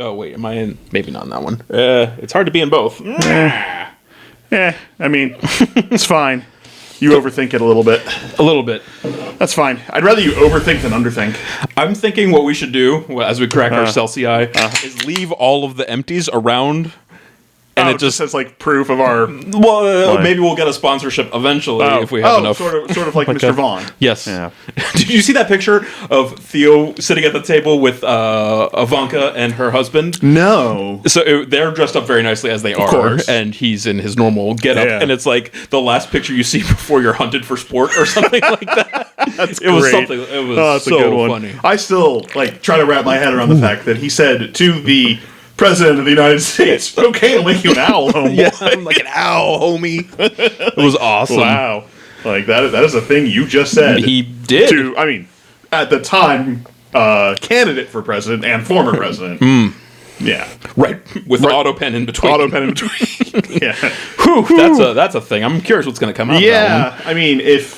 Oh, wait, am I in? Maybe not in that one. It's hard to be in both. I mean, it's fine. You overthink it a little bit. A little bit. That's fine. I'd rather you overthink than underthink. I'm thinking what we should do, as we crack our Celsius, is leave all of the empties around. And it just says like proof of our. Well, maybe we'll get a sponsorship eventually if we have enough. Sort of like Mr. Vaughn. Yes. Yeah. Did you see that picture of Theo sitting at the table with Ivanka and her husband? No. So they're dressed up very nicely as they are, course. and he's in his normal getup, and it's like the last picture you see before you're hunted for sport or something like that. That's it was great. something. It was that's so a good one. funny. I still try to wrap my head around the fact that he said to the President of the United States, "Okay, I'll make you an owl, homeboy." Yeah, I'm like an owl, homie. It was awesome. Wow, that is a thing you just said. He did. At the time, candidate for president and former president. Yeah, right. With auto pen in between. Yeah. Whew, that's a thing. I'm curious what's going to come out. Yeah, I mean, if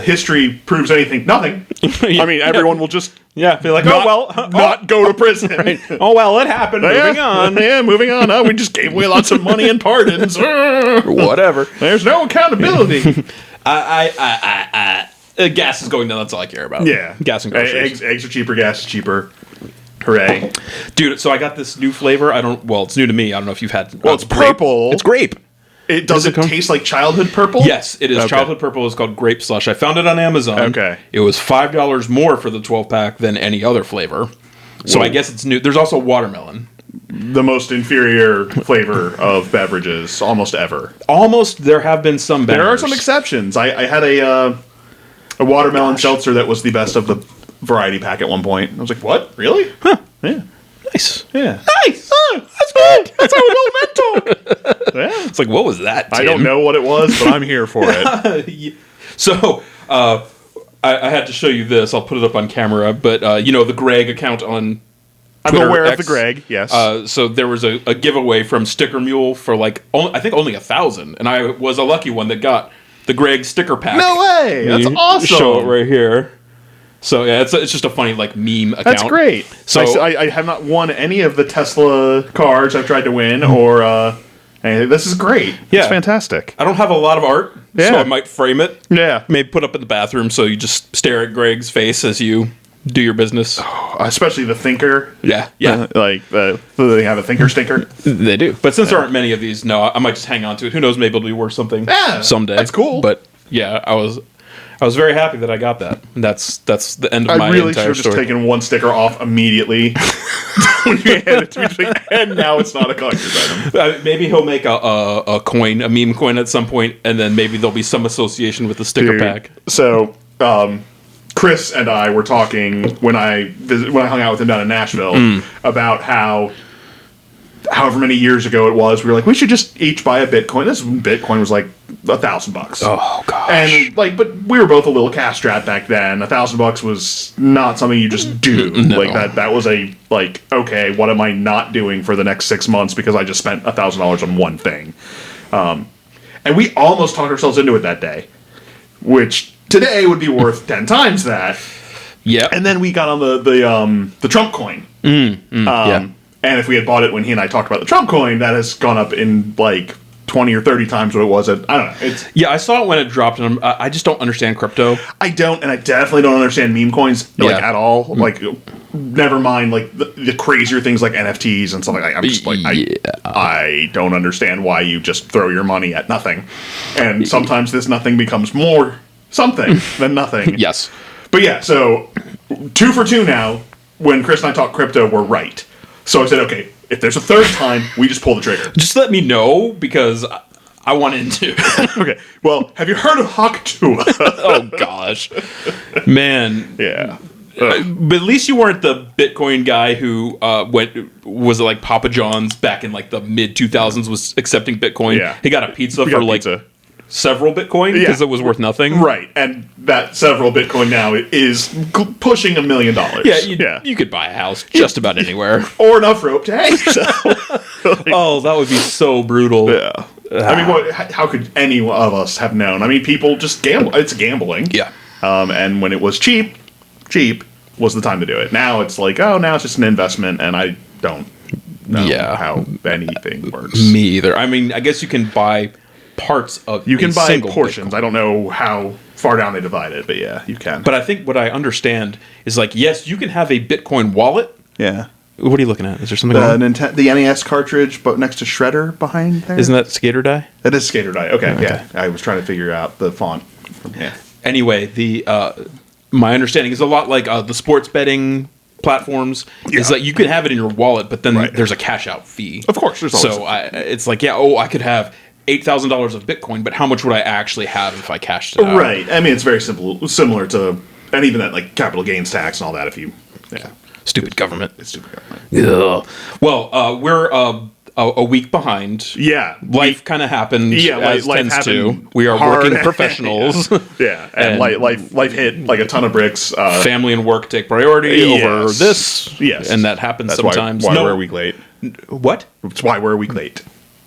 history proves anything, nothing. I mean, everyone will just be like, not go to prison. Right. Oh well, it happened. Moving on. Yeah, moving on. Oh, we just gave away lots of money and pardons. Whatever. There's no accountability. Gas is going down. That's all I care about. Yeah, gas and groceries. Eggs are cheaper. Gas is cheaper. Hooray, dude! So I got this new flavor. It's new to me. I don't know if you've had. Well, it's purple. It's grape. It does it taste like childhood purple? Yes, it is. Okay. Childhood purple is called grape slush. I found it on Amazon. Okay. It was $5 more for the 12-pack than any other flavor. So I guess it's new. There's also watermelon. The most inferior flavor of beverages almost ever. Almost. There have been some beverages. There are some exceptions. I had a watermelon seltzer that was the best of the variety pack at one point. I was like, what? Really? Huh. Yeah. Nice. Yeah. Nice. Oh, that's good. That's how adult men talk. Yeah. It's like, what was that, Tim? I don't know what it was, but I'm here for it. So, I had to show you this. I'll put it up on camera. But, the Greg account on Twitter, I'm aware X, of the Greg, yes. So there was a giveaway from Sticker Mule for, I think only 1,000. And I was a lucky one that got the Greg sticker pack. No way! That's awesome! Show it right here. So yeah, it's just a funny meme account. That's great. So I have not won any of the Tesla cars I've tried to win or anything. This is great. Yeah. It's fantastic. I don't have a lot of art, so I might frame it. Yeah. Maybe put up in the bathroom so you just stare at Greg's face as you do your business. Especially the thinker. Yeah. They have a thinker stinker. They do. But since there aren't many of these, no, I might just hang on to it. Who knows? Maybe it'll be worth something someday. That's cool. But yeah, I was very happy that I got that. And that's the end of my entire story. I really should have just taken one sticker off immediately. When you hand it to me, and now it's not a collector's item. Maybe he'll make a coin, a meme coin at some point, and then maybe there'll be some association with the sticker pack. So, Chris and I were talking when I hung out with him down in Nashville about how however many years ago it was, we were like, we should just each buy a Bitcoin. This Bitcoin was like $1,000. Oh gosh. And but we were both a little cash strapped back then. $1,000 was not something you just do. No. That was okay, what am I not doing for the next 6 months because I just spent $1,000 on one thing. And we almost talked ourselves into it that day, which today would be worth 10 times that. Yeah. And then we got on the Trump coin. Yeah. And if we had bought it when he and I talked about the Trump coin, that has gone up in 20 or 30 times what it was at. I don't know. I saw it when it dropped, and I just don't understand crypto. I don't, and I definitely don't understand meme coins at all. Never mind the crazier things like NFTs and stuff like that. I'm just I don't understand why you just throw your money at nothing, and sometimes this nothing becomes more something than nothing. Yes, but yeah. So 2 for 2 now. When Chris and I talk crypto, we're right. So I said, okay, if there's a third time, we just pull the trigger. Just let me know, because I want into. Okay. Well, have you heard of Haktua? Oh, gosh. Man. Yeah. But at least you weren't the Bitcoin guy who was like Papa John's back in the mid 2000s was accepting Bitcoin. Yeah. He got a pizza for several Bitcoin because it was worth nothing. Right. And that several Bitcoin now is pushing $1 million. Yeah. You could buy a house just about anywhere. Or enough rope to hang. So, oh, that would be so brutal. Yeah. I mean, how could any of us have known? I mean, people just gamble. It's gambling. Yeah. And when it was cheap was the time to do it. Now it's now it's just an investment, and I don't know how anything works. Me either. I mean, I guess you can buy parts of. You can buy single portions. Bitcoin. I don't know how far down they divide it, but yeah, you can. But I think what I understand is like, yes, you can have a Bitcoin wallet. Yeah. What are you looking at? Is there something wrong? The NES cartridge, but next to Shredder behind there. Isn't that Skater Die? That is Skater Die. Okay, yeah. I was trying to figure out the font. Anyway, my understanding is a lot like the sports betting platforms. Is that you can have it in your wallet, but then there's a cash out fee. Of course, there's always. So it's like, I could have $8,000 of Bitcoin, but how much would I actually have if I cashed it out? Right. I mean, it's very similar to, and even that like capital gains tax and all that. If you, Stupid government. It's stupid government. Yeah. Well, we're a week behind. Yeah. Life kind of happened. Yeah, as life tends to. happened We are hard. working professionals. Yeah. And life hit like a ton of bricks. Family and work take priority over this. Yes. And that happens sometimes. Why we're a week late. What? It's why we're a week late.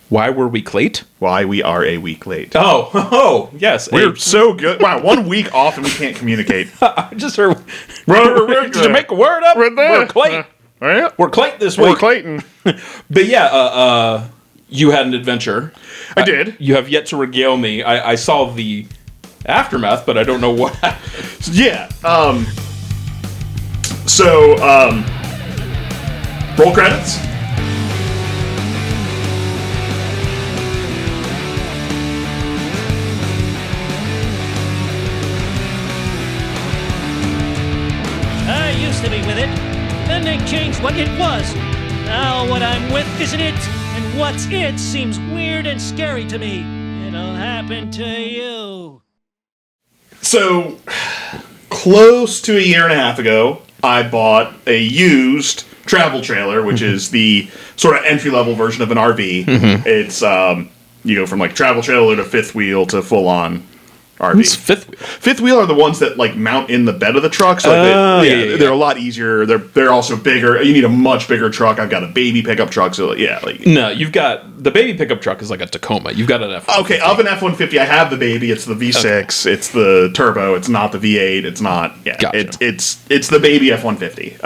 Why were we late? Why we are a week late. Oh, yes. We're so good. Wow, 1 week off and we can't communicate. I just heard. Did you make a word up? We're Clayton. We're Clayton this week. We're Clayton. But yeah, you had an adventure. I did. You have yet to regale me. I saw the aftermath, but I don't know what happened. Yeah. Roll credits. I used to be with it. Then they changed what it was. Now what I'm with isn't it, and what's it seems weird and scary to me. It'll happen to you. So, close to a year and a half ago, I bought a used travel trailer, which is the sort of entry-level version of an RV. Mm-hmm. It's, you go from like travel trailer to fifth wheel to full-on RV. It's fifth wheel. Fifth wheel are the ones that like mount in the bed of the truck. So they're a lot easier. They're also bigger. You need a much bigger truck. I've got a baby pickup truck. So no, you've got the baby pickup truck is like a Tacoma. You've got an F-150. Okay, of an F-150, I have the baby. It's the V6. Okay. It's the turbo. It's not the V8. It's not. Yeah, gotcha. It's the baby F-150.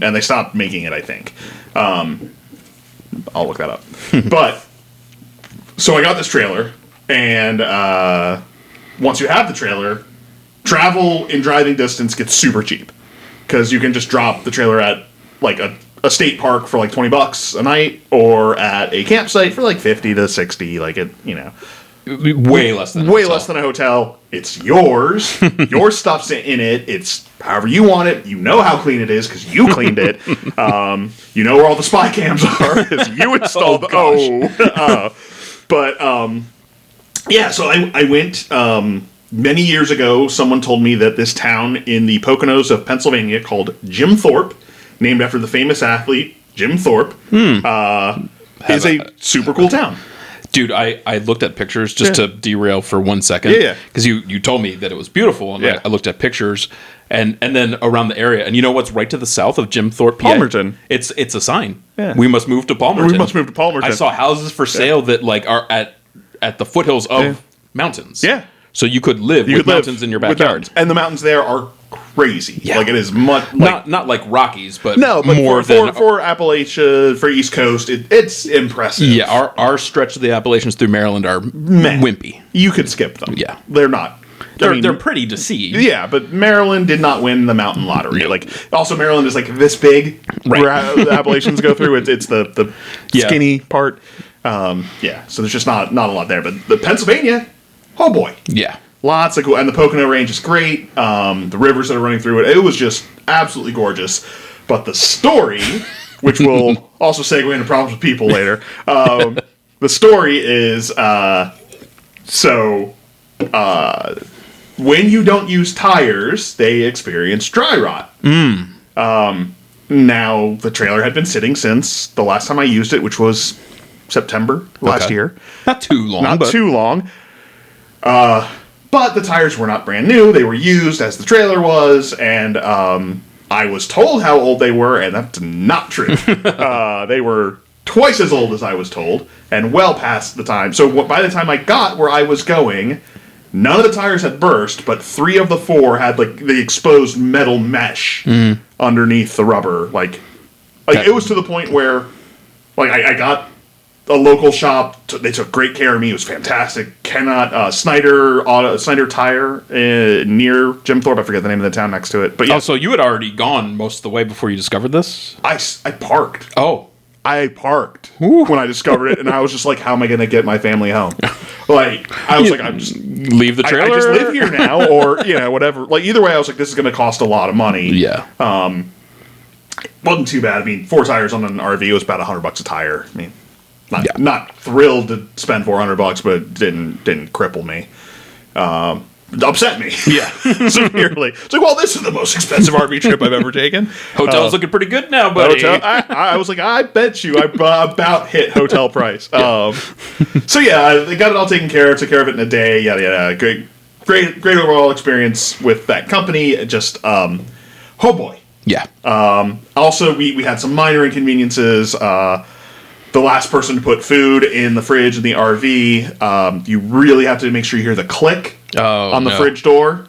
And they stopped making it, I think. I'll look that up. But so I got this trailer, and once you have the trailer, travel in driving distance gets super cheap because you can just drop the trailer at like a state park for like $20 a night, or at a campsite for like 50 to 60. Like it, way less than a hotel. It's yours. Your stuff's in it. It's however you want it. You know how clean it is because you cleaned it. You know where all the spy cams are because you installed. Yeah, so I went many years ago. Someone told me that this town in the Poconos of Pennsylvania called Jim Thorpe, named after the famous athlete Jim Thorpe, is a super cool town. Dude, I looked at pictures just to derail for 1 second. Yeah. Because you told me that it was beautiful, and I looked at pictures, and then around the area. And you know what's right to the south of Jim Thorpe, PA? Palmerton. It's a sign. Yeah. We must move to Palmerton. I saw houses for sale that like are at the foothills of mountains. Yeah. So you could live with mountains in your backyard. And the mountains there are crazy. Yeah. Like it is much not like Rockies, but more for Appalachia, for East Coast, it's impressive. Yeah, our stretch of the Appalachians through Maryland are wimpy. You could skip them. Yeah. They're not. They're pretty to see. Yeah, but Maryland did not win the mountain lottery. No. Like also Maryland is like this big where the Appalachians go through. It's the skinny part. So there's just not a lot there. But the Pennsylvania, oh boy. Yeah. Lots of cool. And the Pocono Range is great. The rivers that are running through it was just absolutely gorgeous. But the story, which will also segue into problems with people later, the story is, when you don't use tires, they experience dry rot. Now, the trailer had been sitting since the last time I used it, which was September last year. Not too long. But the tires were not brand new. They were used as the trailer was, and I was told how old they were, and that's not true. They were twice as old as I was told, and well past the time. So by the time I got where I was going, none of the tires had burst, but 3 of the 4 had like the exposed metal mesh underneath the rubber. Like it was to the point where Like, I got a local shop. They took great care of me. It was fantastic. Snyder Tire near Jim Thorpe. I forget the name of the town next to it. But yeah. Oh, so you had already gone most of the way before you discovered this? I parked. Oh. I parked when I discovered it, and I was just like, how am I going to get my family home? Like, I was like, I'm just... Leave the trailer? I just live here now, or, whatever. Like, either way, I was like, this is going to cost a lot of money. Yeah. Wasn't too bad. I mean, 4 tires on an RV was about $100 a tire. I mean, not thrilled to spend $400, but it didn't cripple me. Upset me. Yeah. Severely. It's like, well, this is the most expensive RV trip I've ever taken. Hotel's looking pretty good now, buddy. I was like, I bet you I about hit hotel price. Yeah. So yeah, they got it all taken care of. Took care of it in a day. Yada yada. Great overall experience with that company. Just oh boy. Yeah. Also, we had some minor inconveniences. The last person to put food in the fridge in the RV, you really have to make sure you hear the click on the fridge door.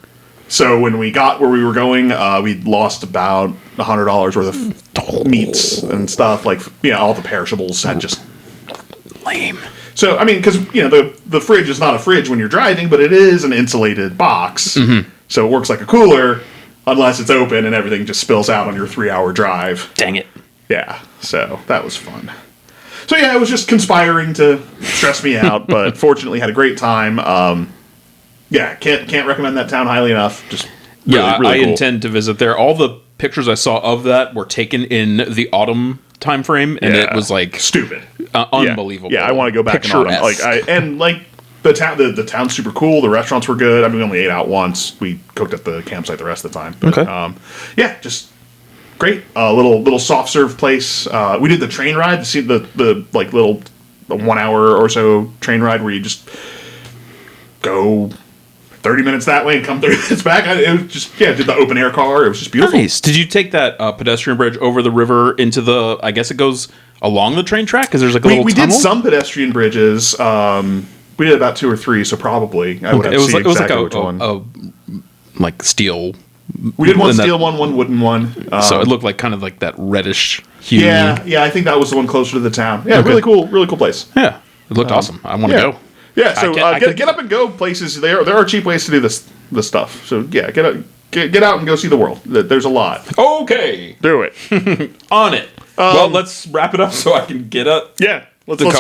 So when we got where we were going, we lost about $100 worth of meats and stuff. Like, all the perishables had just... Lame. So, I mean, because, the fridge is not a fridge when you're driving, but it is an insulated box. Mm-hmm. So it works like a cooler, unless it's open and everything just spills out on your 3-hour drive. Dang it. Yeah, so that was fun. So yeah, it was just conspiring to stress me out, but fortunately had a great time. Yeah, can't recommend that town highly enough. Just really I cool. intend to visit there. All the pictures I saw of that were taken in the autumn time frame, and it was like stupid, unbelievable. Yeah, I want to go back in autumn. The town's super cool. The restaurants were good. I mean, we only ate out once. We cooked at the campsite the rest of the time. But, okay. Just great. Little soft serve place. We did the train ride. See the like little 1 hour or so train ride where you just go 30 minutes that way and come 30 minutes back. It was just did the open air car. It was just beautiful. Nice. Did you take that pedestrian bridge over the river into the? I guess it goes along the train track because there's like a little. We tunnel? did some pedestrian bridges. We did about 2 or 3, so probably I would have to see exactly which one. Like steel. We did one steel one wooden one. So it looked like kind of like that reddish hue. Yeah, I think that was the one closer to the town. Yeah, really cool place. Yeah, it looked awesome. I want to go. Yeah, so get up and go places. There are cheap ways to do this stuff. So yeah, get out and go see the world. There's a lot. Okay, do it. On it. Well, let's wrap it up so I can get up. Yeah, let's do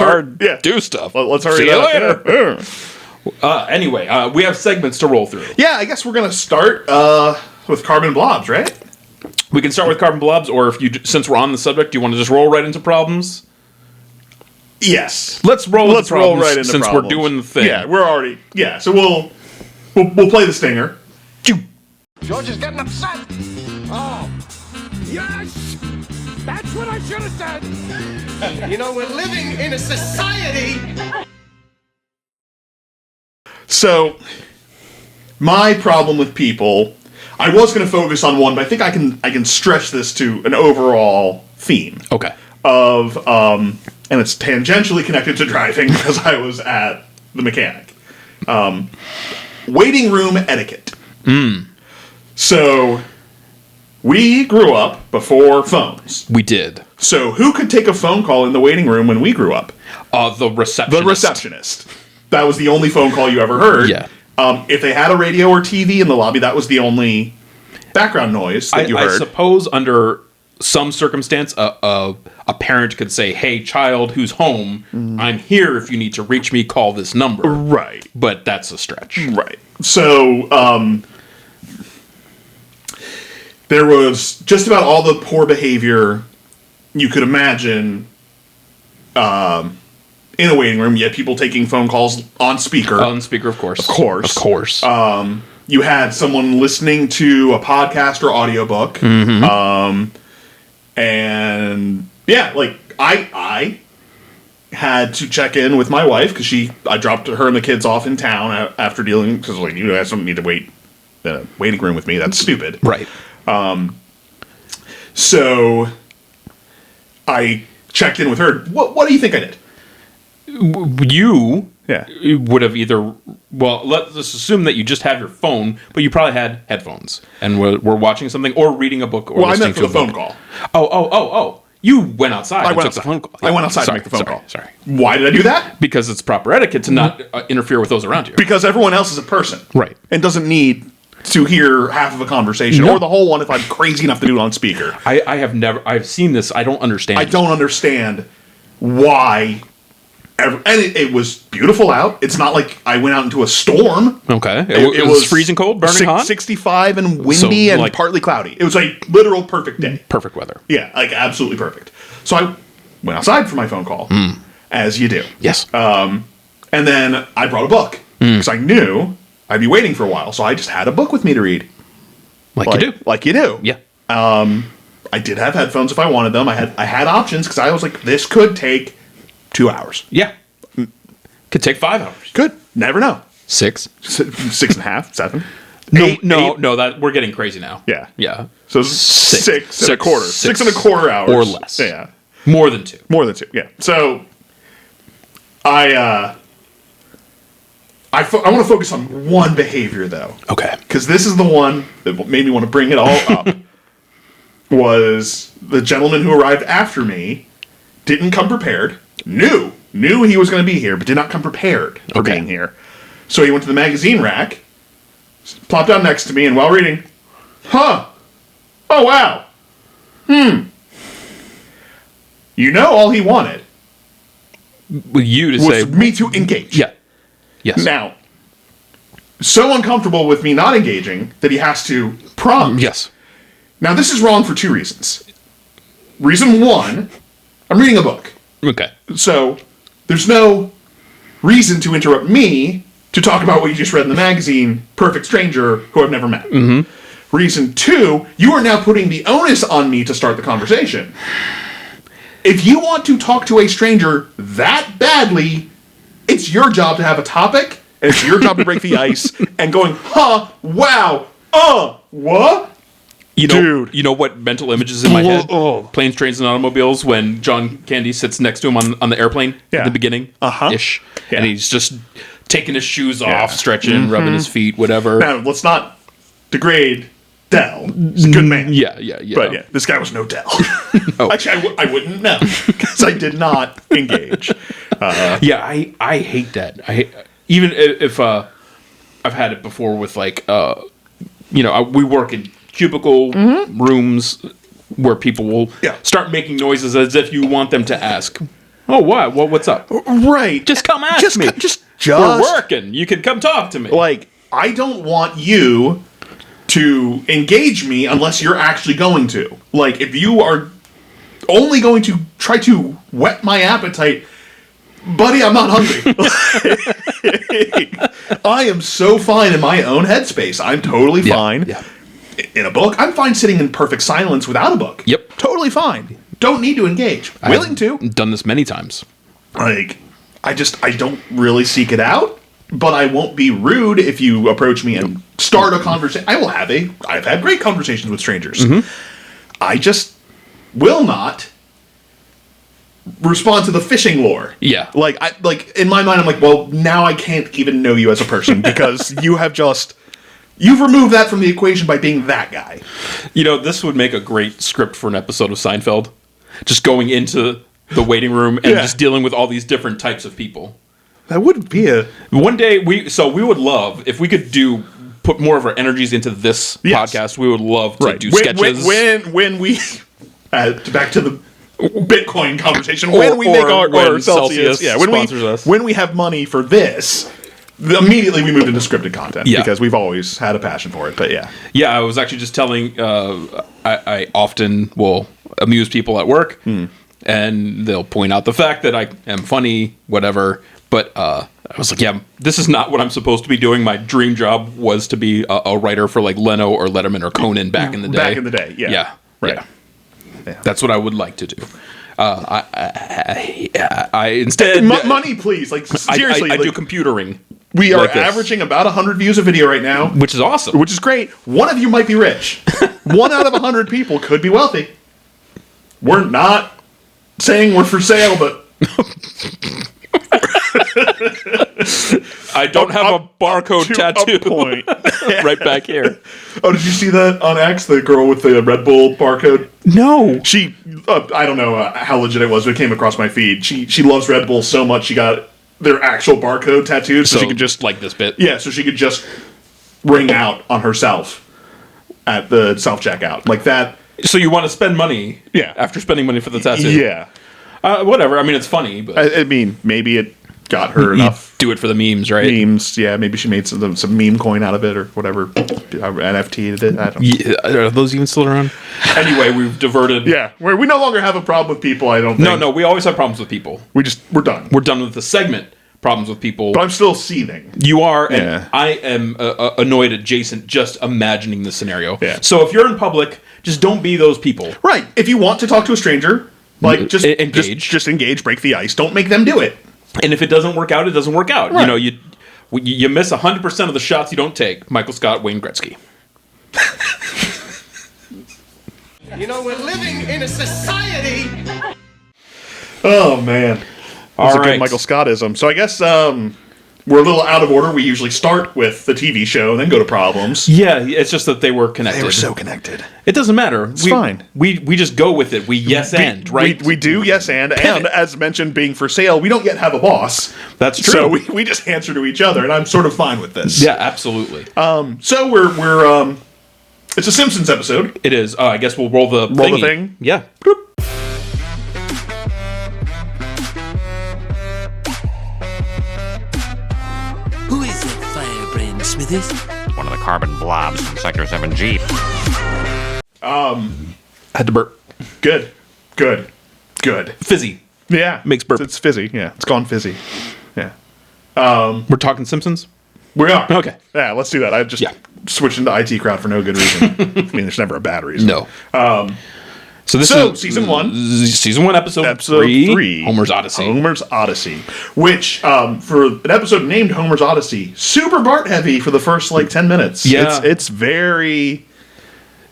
stuff. Let's hurry. See you later. Anyway, we have segments to roll through. Yeah, I guess we're gonna start with Carbon Blobs, right? We can start with Carbon Blobs, or since we're on the subject, do you want to just roll right into problems? Yes. Let's roll right into problems. We're doing the thing. Yeah, we're already. Yeah, so we'll play the stinger. George is getting upset. Oh, yes, that's what I should have said. We're living in a society. So, my problem with people, I was going to focus on one, but I think I can stretch this to an overall theme. Okay. Of and it's tangentially connected to driving because I was at the mechanic. Waiting room etiquette. So, we grew up before phones. We did. So, who could take a phone call in the waiting room when we grew up? The receptionist. The receptionist. That was the only phone call you ever heard. Yeah. If they had a radio or TV in the lobby, that was the only background noise that you heard. I suppose under some circumstance, a parent could say, "Hey, child who's home, I'm here. If you need to reach me, call this number." Right. But that's a stretch. Right. So, there was just about all the poor behavior you could imagine in a waiting room. You had people taking phone calls on speaker. On speaker, of course. Of course. You had someone listening to a podcast or audiobook. And yeah, like I had to check in with my wife because I dropped her and the kids off in town after dealing, because like, you guys don't need to wait in a waiting room with me. That's stupid. Right. So I checked in with her. What do you think I did? You would have either... Well, let's assume that you just have your phone, but you probably had headphones and were watching something or reading a book or listening to a phone call. Oh. You went outside and took the phone call. I went outside to make the phone call. Sorry. Why did I do that? Because it's proper etiquette to not interfere with those around you. Because everyone else is a person. Right. And doesn't need to hear half of a conversation or the whole one if I'm crazy enough to do it on speaker. I've seen this. I don't understand. I don't understand why. And it was beautiful out. It's not like I went out into a storm. Okay. It was freezing cold, burning hot? 65 and windy and partly cloudy. It was like literal perfect day. Perfect weather. Yeah, like absolutely perfect. So I went outside for my phone call, as you do. Yes. And then I brought a book because I knew I'd be waiting for a while. So I just had a book with me to read. Like you do. Like you do. Yeah. I did have headphones if I wanted them. I had options because I was like, this could take 2 hours. Yeah. Could take 5 hours. Could. Never know. 6. 6.5, 7. No, that we're getting crazy now. Yeah. Yeah. So six and a quarter. 6.25 hours. Or less. Yeah. More than 2. More than 2, yeah. So I want to focus on one behavior, though. Okay. Because this is the one that made me want to bring it all up. Was the gentleman who arrived after me didn't come prepared, knew he was going to be here, but did not come prepared for being here. So he went to the magazine rack, plopped down next to me, and while reading, oh, wow. You know all he wanted With you to was say... me to engage. Yeah. Yes. Now, so uncomfortable with me not engaging that he has to prompt. Yes. Now, this is wrong for 2 reasons. Reason 1, I'm reading a book. Okay. So, there's no reason to interrupt me to talk about what you just read in the magazine, Perfect Stranger, who I've never met. Mm-hmm. Reason 2, you are now putting the onus on me to start the conversation. If you want to talk to a stranger that badly, it's your job to have a topic, and it's your job to break the ice, and going, wow, what? You know what mental images in my head? Planes, Trains, and Automobiles when John Candy sits next to him on the airplane at the beginning. Ish. Yeah. And he's just taking his shoes off, stretching, rubbing his feet, whatever. Now, let's not degrade Dell. He's a good man. Yeah. But yeah, this guy was no Dell. Actually, I wouldn't know because I did not engage. I hate that. Even if I've had it before with like, we work in cubicle rooms where people will start making noises as if you want them to ask, "Oh, what? Well, what's up?" Right. Just come ask me. Just we're working. You can come talk to me. Like, I don't want you to engage me unless you're actually going to. Like, if you are only going to try to whet my appetite, buddy, I'm not hungry. I am so fine in my own headspace. I'm totally fine. Yeah. In a book, I'm fine sitting in perfect silence without a book. Yep. Totally fine. Don't need to engage. Willing to. Done this many times. Like, I don't really seek it out, but I won't be rude if you approach me and start a conversation. I've had great conversations with strangers. I just will not respond to the fishing lure. Yeah. Like in my mind, I'm like, well, now I can't even know you as a person because you've removed that from the equation by being that guy. This would make a great script for an episode of Seinfeld. Just going into the waiting room and just dealing with all these different types of people. That would be one day we would love if we could put more of our energies into this podcast. We would love to do sketches. When we back to the Bitcoin conversation, when we make our Celsius sponsors us. When we have money for this, immediately we moved into scripted content because we've always had a passion for it. But yeah, I was actually just telling. I often will amuse people at work, and they'll point out the fact that I am funny, whatever. But I was like, yeah, this is not what I'm supposed to be doing. My dream job was to be a writer for like Leno or Letterman or Conan back in the day. Back in the day, yeah. Right. Yeah. That's what I would like to do. I instead money, please. Like seriously, I do computering. We are averaging about 100 views a video right now, which is awesome. Which is great. One of you might be rich. 1 out of 100 people could be wealthy. We're not saying we're for sale, but I don't have a barcode tattoo. Point. Right back here. Oh, did you see that on X? The girl with the Red Bull barcode? No. She, I don't know how legit it was, but it came across my feed. She loves Red Bull so much she got their actual barcode tattooed, so she could just like this bit. Yeah, so she could just ring out on herself at the self checkout like that. So you want to spend money? Yeah. After spending money for the tattoo? Yeah. Whatever. I mean, it's funny, but I mean, maybe it got her enough. Do it for the memes, right? Memes, yeah. Maybe she made some meme coin out of it or whatever. NFT'd it. I don't know. Yeah, are those even still around? Anyway, we've diverted. Yeah, we no longer have a problem with people. I don't think. No, we always have problems with people. We're done. We're done with the segment. Problems with people. But I'm still seething. You are, and Yeah. I am annoyed at Jason just imagining the scenario. Yeah. So if you're in public, just don't be those people. Right. If you want to talk to a stranger, like just Engage. just engage, break the ice. Don't make them do it. And if it doesn't work out, it doesn't work out. Right. You know, you miss 100% of the shots you don't take. Michael Scott, Wayne Gretzky. You know, we're living in a society. Oh man. That's a good Michael Scottism. So I guess we're a little out of order. We usually start with the TV show, then go to problems. Yeah, it's just that they were connected. They were so connected. It doesn't matter. It's fine. We just go with it. We and, right? We do and as mentioned, being for sale, we don't yet have a boss. That's true. So we just answer to each other, and I'm sort of fine with this. Yeah, absolutely. So we're it's a Simpsons episode. It is. I guess we'll roll the Roll the thing. Yeah. Who is it, Firebrand Smithers? One of the carbon blobs in Sector 7G. Had to burp. Good. Fizzy. Yeah, Makes burp. It's fizzy. Yeah, it's gone fizzy. Yeah, We're talking Simpsons? we are. Okay. Yeah, let's do that. I just Yeah. switched into IT crowd for no good reason. I mean, there's never a bad reason. No. So this So, is season 1. Season 1, episode 3. Homer's Odyssey. Homer's Odyssey. Which, for an episode named Homer's Odyssey, super Bart heavy for the first, 10 minutes. Yeah. It's very...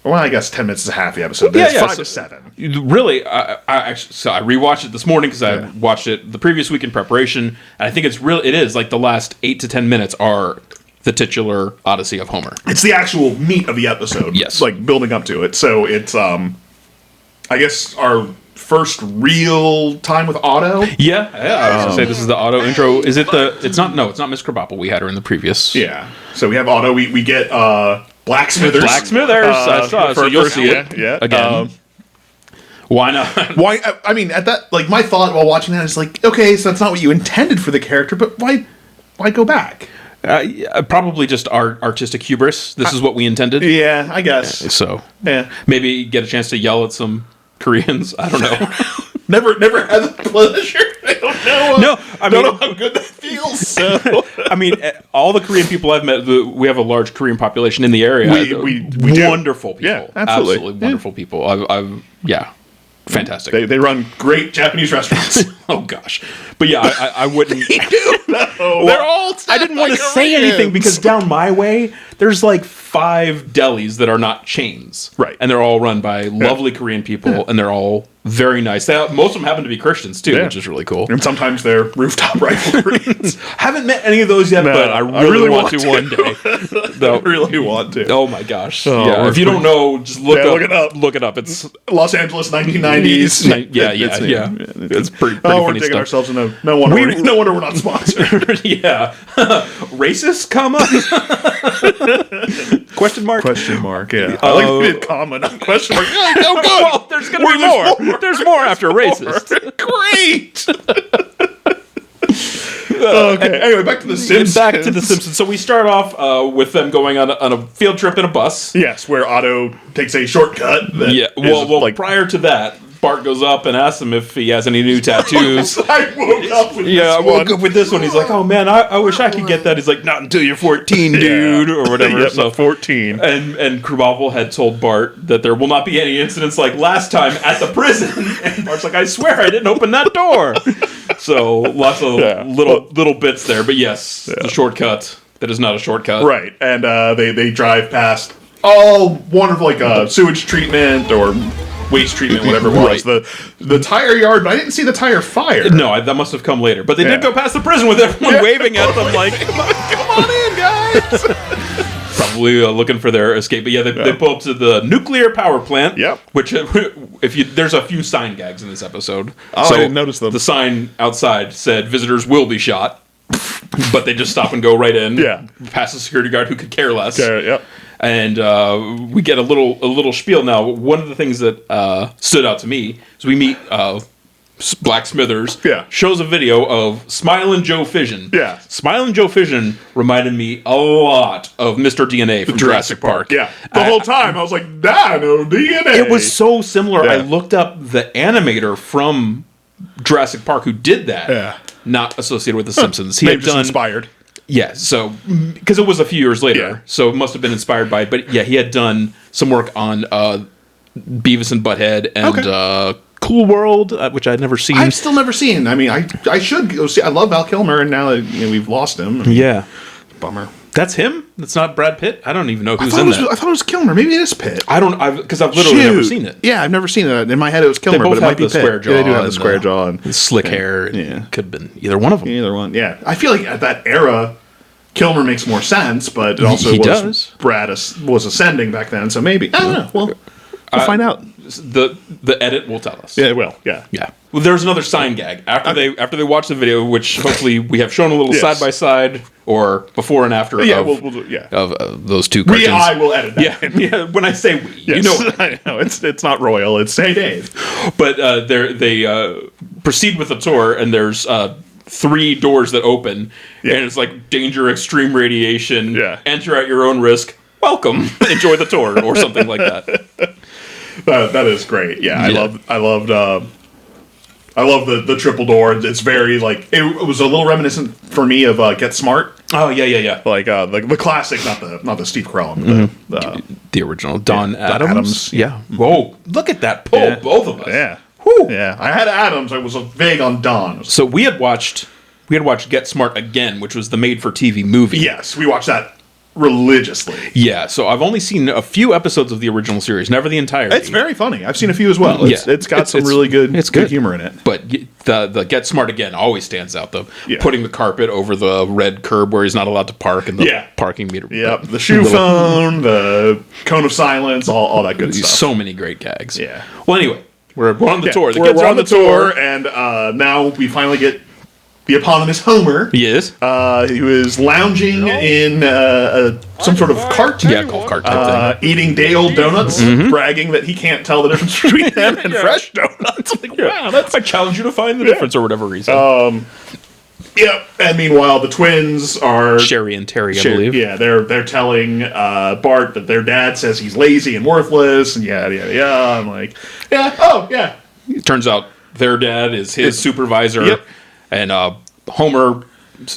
Well, I guess 10 minutes is half the episode, but it's 5 to 7. Really, I rewatched it this morning because I watched it the previous week in preparation, and I think it is the last 8 to 10 minutes are the titular Odyssey of Homer. It's the actual meat of the episode. Yes. Building up to it. So it's, I guess, our first real time with Otto. Yeah, I was gonna say this is the Otto intro. Is it it's not Miss Krabappel. We had her in the previous. Yeah. So we have Otto. We get Black Smithers. I saw it, so you'll see it again. Why not? Why? I mean, at that, my thought while watching that is okay, so that's not what you intended for the character, but why go back? Probably just our artistic hubris. This is what we intended. Yeah, I guess. So Yeah. maybe get a chance to yell at some Koreans. I don't know. Never had the pleasure. I don't know. No, I mean, don't know how good that feels. So. I mean, all the Korean people I've met, we have a large Korean population in the area. We do. Wonderful people. Yeah, absolutely. Wonderful people. I've fantastic. They run great Japanese restaurants. Oh gosh, but yeah, I wouldn't. They do. No. They're all. I didn't want to say anything because down my way, there's 5 delis that are not chains, Right. And they're all run by lovely Korean people, and they're all very nice. Most of them happen to be Christians too, which is really cool. And sometimes they're rooftop rivalries. Haven't met any of those yet, No, but I really want to one day. I really want to. Oh my gosh! Oh, if you don't know, just look look it up. Look it up. It's Los Angeles 1990s. yeah. It's pretty we're funny digging stuff. ourselves in no wonder we're not sponsored. Yeah. Racist, comma? Question mark? Question mark, yeah. I like the bit comma, not question mark. Oh, good. Well, there's going to be more. There's more after racist. Great. Okay. Anyway, back to the Simpsons. So we start off with them going on a field trip in a bus. Yes, where Otto takes a shortcut. Well, prior to that, Bart goes up and asks him if he has any new tattoos. I woke up with this I woke up with this one. He's like, "Oh man, I wish I could get that." He's like, "Not until you're 14, dude," or whatever. Yep, so 14. And Krabappel had told Bart that there will not be any incidents like last time at the prison. And Bart's like, "I swear I didn't open that door." So lots of little bits there, but yes, the shortcut that is not a shortcut, Right, and they drive past wonderful sewage treatment or waste treatment, whatever it was. The tire yard, but I didn't see the tire fire. No, that must have come later. But they did go past the prison with everyone waving at them like, Come on in, guys. probably looking for their escape. But yeah, they pull up to the nuclear power plant. Yep. Which, there's a few sign gags in this episode. Oh, I didn't notice them. The sign outside said visitors will be shot, but they just stop and go right in. Yeah. Past the security guard who could care less. Yep. And we get a little spiel now. One of the things that stood out to me is we meet Black Smithers. Yeah. Shows a video of Smilin' Joe Fission. Yeah. Smilin' Joe Fission reminded me a lot of Mr. DNA from Jurassic Park. Yeah. The whole time I was like, no DNA. It was so similar. Yeah. I looked up the animator from Jurassic Park who did that. Yeah. Not associated with The Simpsons. He Maybe had just done inspired. Yeah, so because it was a few years later, so it must have been inspired by it. But yeah, he had done some work on Beavis and Butthead and Cool World, which I'd never seen. I've still never seen. I mean, I should go see. I love Val Kilmer, and now that we've lost him. Yeah, bummer. That's him. That's not Brad Pitt. I don't even know who's in that. I thought it was Kilmer. Maybe it is Pitt. I don't. Because I've literally never seen it. Yeah, I've never seen it. In my head, it was Kilmer, They both but it have might be the Pitt. square jaw. Yeah, they do have the and square jaw and slick hair. Yeah, could have been either one of them. Either one. Yeah, I feel like at that era, Kilmer makes more sense, but it also Brad was ascending back then, so maybe I don't know. Well, we'll find out. The edit will tell us. Yeah, it will. Yeah. Well, there's another sign gag after they watch the video, which hopefully we have shown a little side by side or before and after of those two cartoons. I will edit that. Yeah. When I say we, you know what I know. It's not royal. It's Hey Dave. But they proceed with the tour, and there's 3 doors that open, and it's like danger, extreme radiation. Yeah. Enter at your own risk. Welcome. Enjoy the tour, or something like that. That is great. Yeah, I loved the triple door. It's very like it was a little reminiscent for me of Get Smart. Oh yeah. Like the classic, not the Steve Carell, the original Don Adams. Yeah. Whoa! Look at that pull, both of us. Yeah. Whew. Yeah. I had Adams. I was vague on Don. So we had watched Get Smart Again, which was the made-for-TV movie. Yes, we watched that religiously. Yeah, so I've only seen a few episodes of the original series, never the entirety. It's very funny. I've seen a few as well. It's got some really good humor in it. But the Get Smart Again always stands out, though. Yeah. Putting the carpet over the red curb where he's not allowed to park and the parking meter. Yep, the shoe phone, the cone of silence, all that good stuff. So many great gags. Yeah. Well, anyway, we're on the tour. We're on the tour, and now we finally get the eponymous Homer. Yes. He was lounging in some sort of cart. Yeah, golf cart type thing. Eating day-old donuts, bragging that he can't tell the difference between them and fresh donuts. I'm like, wow, I challenge you to find the difference or whatever reason. Yep. And meanwhile, the twins are Sherry and Terry, I believe. Yeah, they're telling Bart that their dad says he's lazy and worthless, and yada yada yada. I'm like, It turns out their dad is his supervisor. Yep. And Homer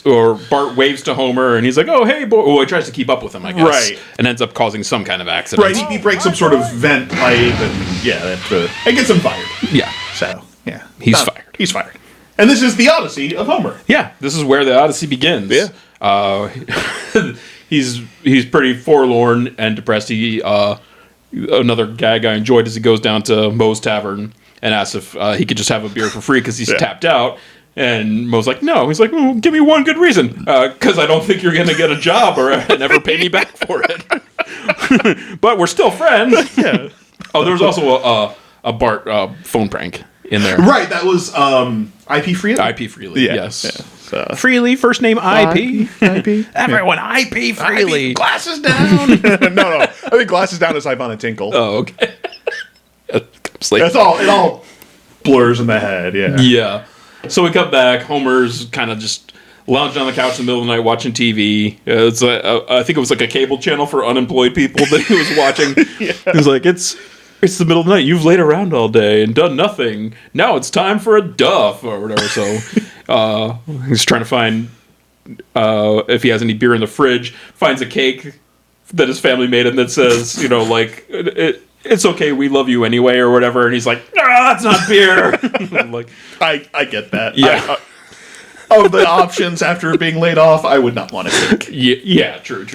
or Bart waves to Homer, and he's like, "Oh, hey, boy!" Well, he tries to keep up with him, I guess, right? And ends up causing some kind of accident. Right, he breaks some sort of vent pipe, and it gets him fired. Yeah, so he's fired. He's fired, and this is the Odyssey of Homer. Yeah, this is where the Odyssey begins. Yeah, he's pretty forlorn and depressed. Another gag I enjoyed is he goes down to Moe's Tavern and asks if he could just have a beer for free because he's tapped out. And Moe's like, no. He's like, well, give me one good reason. Because I don't think you're going to get a job or never pay me back for it. But we're still friends. Yeah. Oh, there was also a Bart phone prank in there. Right, that was IP Freely? IP Freely, yes. Yeah, so. Freely, first name IP. IP. Everyone, IP Freely. Glasses down. No. I think Glasses Down is Ivana Tinkle. Oh, okay. It all blurs in the head, Yeah. So we come back. Homer's kind of just lounging on the couch in the middle of the night watching TV. It's I think it was like a cable channel for unemployed people that he was watching. He was like, it's the middle of the night. You've laid around all day and done nothing. Now it's time for a duff or whatever. So he's trying to find if he has any beer in the fridge. Finds a cake that his family made him that says, it's okay, we love you anyway, or whatever. And he's like, that's not beer. I'm like, I get that. Yeah. Of the options after being laid off, I would not want to take. Yeah, true.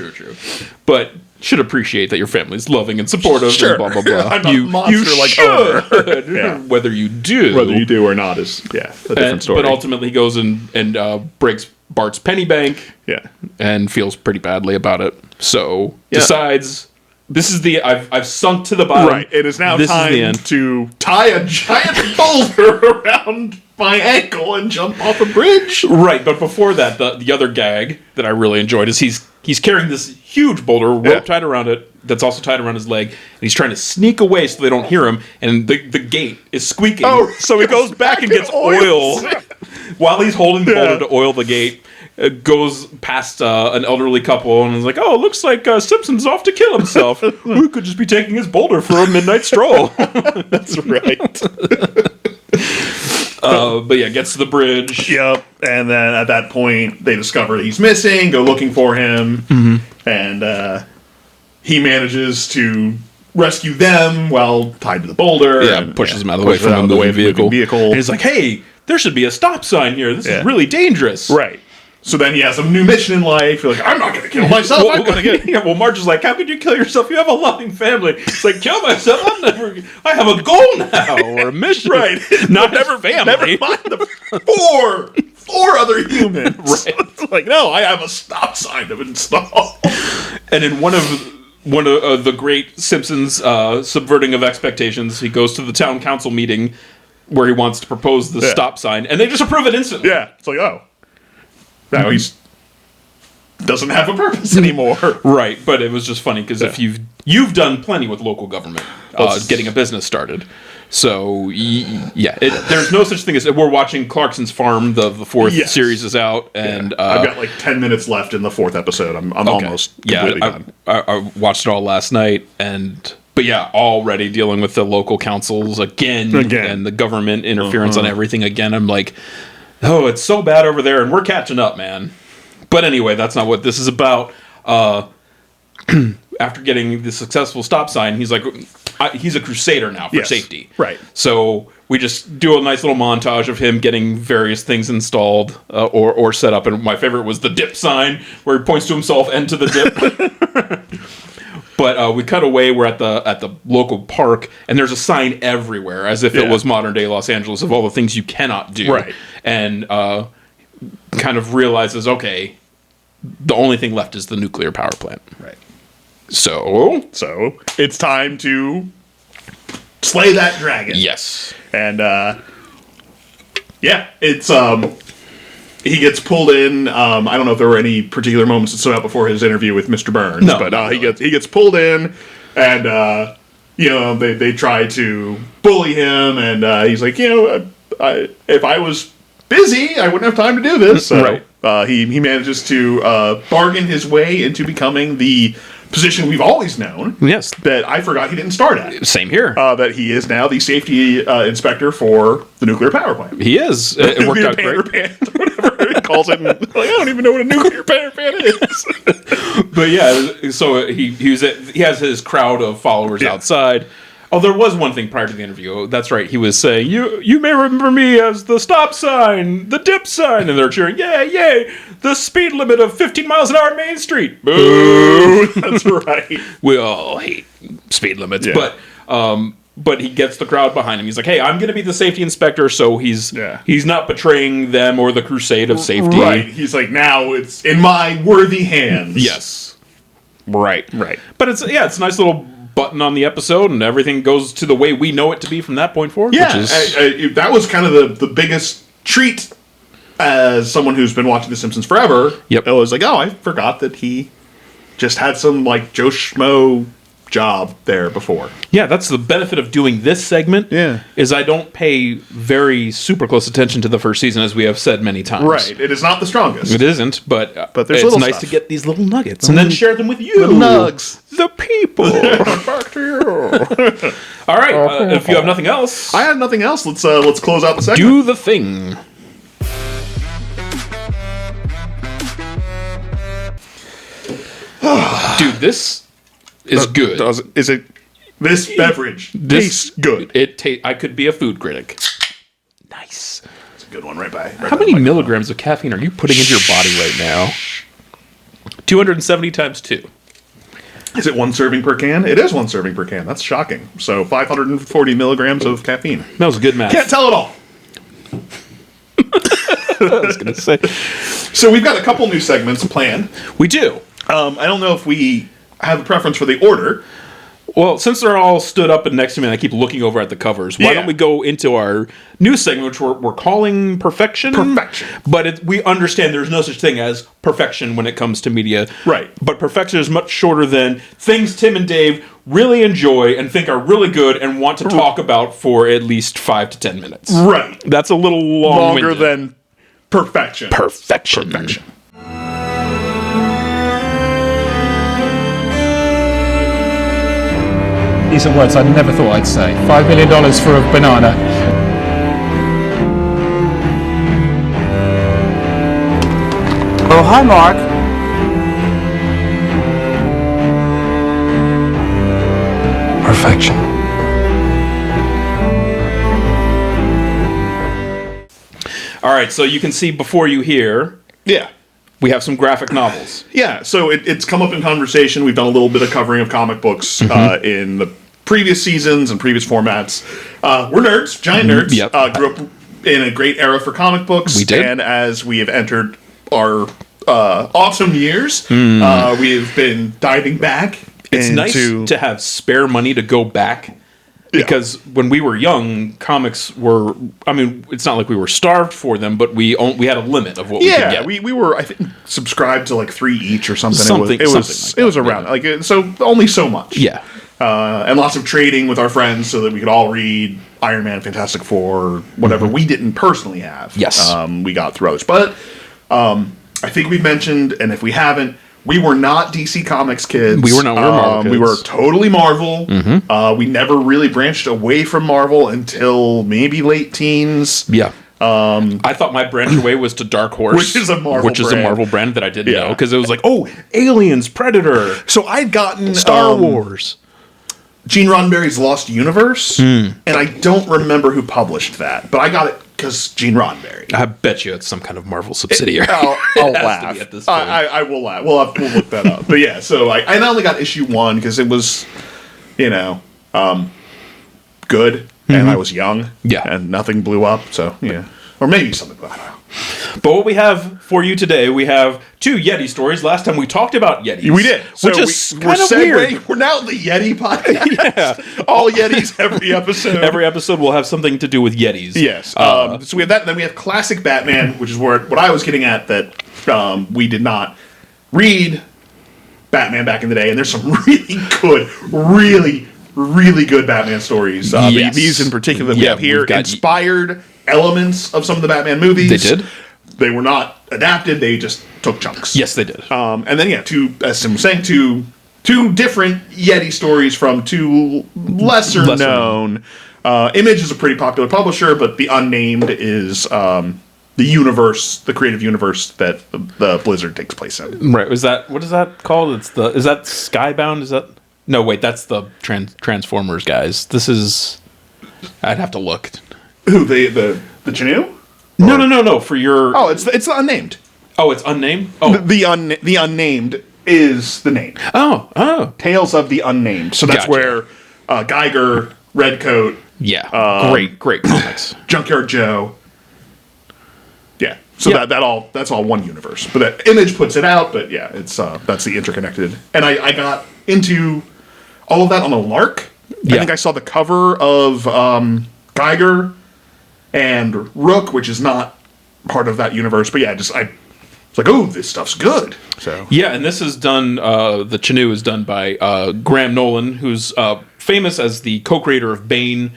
But should appreciate that your family's loving and supportive Sure. and blah, blah, blah. I'm not a monster like Homer. Yeah. Whether you do. Whether you do or not is, a different story. But ultimately he goes and breaks Bart's penny bank. Yeah. And feels pretty badly about it. So decides... This is I've sunk to the bottom. Right. It is now this time is the end. to tie a giant boulder around my ankle and jump off a bridge. Right, but before that, the other gag that I really enjoyed is he's carrying this huge boulder, rope tied around it, that's also tied around his leg, and he's trying to sneak away so they don't hear him, and the gate is squeaking. Oh, so he goes back and gets oil while he's holding the boulder to oil the gate. It goes past an elderly couple and is like, "Oh, looks like Simpson's off to kill himself. We could just be taking his boulder for a midnight stroll." That's right. But yeah, gets to the bridge. Yep. And then at that point, they discover he's missing, go looking for him, and he manages to rescue them while tied to the boulder. Yeah, and, pushes them out of the way from the moving vehicle. And he's like, "Hey, there should be a stop sign here. This is really dangerous." Right. So then he has a new mission in life. You're like, I'm not going to kill myself. I'm going to get. Yeah, well, Marge is like, how could you kill yourself? You have a loving family. It's like, kill myself? I have a goal now or a mission. Right. Not never family. Never mind the four other humans. Right. It's like, no, I have a stop sign to install. And in one of the great Simpsons subverting of expectations, he goes to the town council meeting where he wants to propose the stop sign, and they just approve it instantly. Yeah. It's like, oh. Now he's doesn't have a purpose anymore. Right, but it was just funny because if you've done plenty with local government, getting a business started. So there's no such thing as we're watching Clarkson's Farm. The fourth series is out, and I've got like 10 minutes left in the fourth episode. I'm almost completely done. I watched it all last night, but already dealing with the local councils again. And the government interference on everything again. I'm like, oh, it's so bad over there, and we're catching up, man. But anyway, that's not what this is about. After getting the successful stop sign, he's like, he's a crusader now for safety. Right. So we just do a nice little montage of him getting various things installed or set up. And my favorite was the dip sign, where he points to himself and to the dip. But we cut away. We're at the local park, and there's a sign everywhere, as if it was modern day Los Angeles of all the things you cannot do. Right. And kind of realizes, okay, the only thing left is the nuclear power plant. Right. So it's time to slay that dragon. Yes. And it's he gets pulled in. I don't know if there were any particular moments that stood out before his interview with Mr. Burns. No, but he gets pulled in, and they try to bully him, and he's like, if I was busy, I wouldn't have time to do this. So, right. He manages to bargain his way into becoming the position we've always known. Yes. That I forgot he didn't start at. Same here. That he is now the safety inspector for the nuclear power plant. He is. It worked out great. Plant, whatever he calls it. Like, I don't even know what a nuclear power plant is. But yeah, so he has his crowd of followers outside. Oh, there was one thing prior to the interview. That's right. He was saying, you may remember me as the stop sign, the dip sign. And they're cheering, yay, yay, the speed limit of 15 miles an hour on Main Street. Boo! That's right. We all hate speed limits. Yeah. But he gets the crowd behind him. He's like, hey, I'm going to be the safety inspector, so he's not betraying them or the crusade of safety. Right. He's like, now it's in my worthy hands. Yes. Right. But it's a nice little button on the episode, and everything goes to the way we know it to be from that point forward. Yeah, that was kind of the biggest treat as someone who's been watching The Simpsons forever. Yep. I was like, oh, I forgot that he just had some like Joe Schmo job there before. Yeah, that's the benefit of doing this segment. Yeah. Is I don't pay very super close attention to the first season, as we have said many times. Right. It is not the strongest. It isn't, but there's it's nice stuff to get these little nuggets and then share them with you. The nugs. The people. Back to you. All right. If you have nothing else. I have nothing else. Let's close out the segment. Do the thing. Dude, this is good. This beverage tastes good. I could be a food critic. Nice. It's a good one, right by. How many milligrams of caffeine are you putting into your body right now? 270 times 2. Is it 1 serving per can? It is 1 serving per can. That's shocking. So 540 milligrams of caffeine. That was good math. Can't tell it all. I was going to say. So we've got a couple new segments planned. We do. I don't know if we have a preference for the order. Well, since they're all stood up and next to me and I keep looking over at the covers, why don't we go into our new segment, which we're calling Perfection? Perfection. But we understand there's no such thing as perfection when it comes to media. Right. But perfection is much shorter than things Tim and Dave really enjoy and think are really good and want to talk about for at least 5 to 10 minutes. Right. That's a little longer than perfection. Perfection. These are words I never thought I'd say. $5 million for a banana. Oh, hi, Mark. Perfection. All right, so you can see before you here, Yeah. we have some graphic novels. Yeah, so it's come up in conversation. We've done a little bit of covering of comic books in the previous seasons and previous formats. We're nerds, giant nerds. Yep. Grew up in a great era for comic books. We did. And as we have entered our autumn years, we have been diving back It's nice to have spare money to go back. Because when we were young, comics were, I mean, it's not like we were starved for them, but we had a limit of what we could get. we were, I think, subscribed to like 3 each or something. Something it like was that, around, like, so only so much. Yeah. And lots of trading with our friends so that we could all read Iron Man, Fantastic Four, whatever we didn't personally have. Yes. We got through others. But I think we've mentioned, and if we haven't, we were not DC Comics kids. We were not. We were Marvel kids. We were totally Marvel. We never really branched away from Marvel until maybe late teens. Yeah. I thought my branch away was to Dark Horse, Which is a Marvel brand. that I didn't know, because it was like, oh, Aliens, Predator, So I'd gotten Star Wars. Gene Roddenberry's Lost Universe, and I don't remember who published that, but I got it because Gene Roddenberry. I bet you it's some kind of Marvel subsidiary. I'll has to laugh. be at this point. I will laugh. We'll look that up. But yeah, so I only got issue 1 because it was, good, and I was young. Yeah. And nothing blew up, so yeah. Or maybe something blew up. I don't know. But what we have for you today, we have 2 Yeti stories. Last time we talked about Yetis. We did. Which is kind of weird. We're now the Yeti podcast. All Yetis every episode. Every episode will have something to do with Yetis. Yes. So we have that, and then we have classic Batman, which is what I was getting at, that we did not read Batman back in the day, and there's some really good Batman stories. Yes. These in particular that we have here we've got inspired elements of some of the Batman movies. They did. They were not adapted, they just took chunks. Yes, they did. And then, as Tim was saying, two different Yeti stories from 2 lesser known. Image is a pretty popular publisher, but the Unnamed is the universe, the creative universe that the Blizzard takes place in. Right. What is that called? Is that Skybound? Is that... No, wait, that's the Transformers guys. This is... I'd have to look. Who, the Chanu? No. For your... Oh, it's the Unnamed. Oh, it's Unnamed? Oh. The Unnamed is the name. Oh. Tales of the Unnamed. So that's Gotcha. where Geiger, Redcoat... Yeah. Great comics. Junkyard Joe. Yeah. So Yeah. that's all one universe. But that Image puts it out, but yeah, it's that's the interconnected. And I got into all of that on a lark. Yeah. I think I saw the cover of Geiger and Rook, which is not part of that universe. But yeah, I was like, oh, this stuff's good. So Yeah, and this is done, the Chanu is done by Graham Nolan, who's famous as the co-creator of Bane.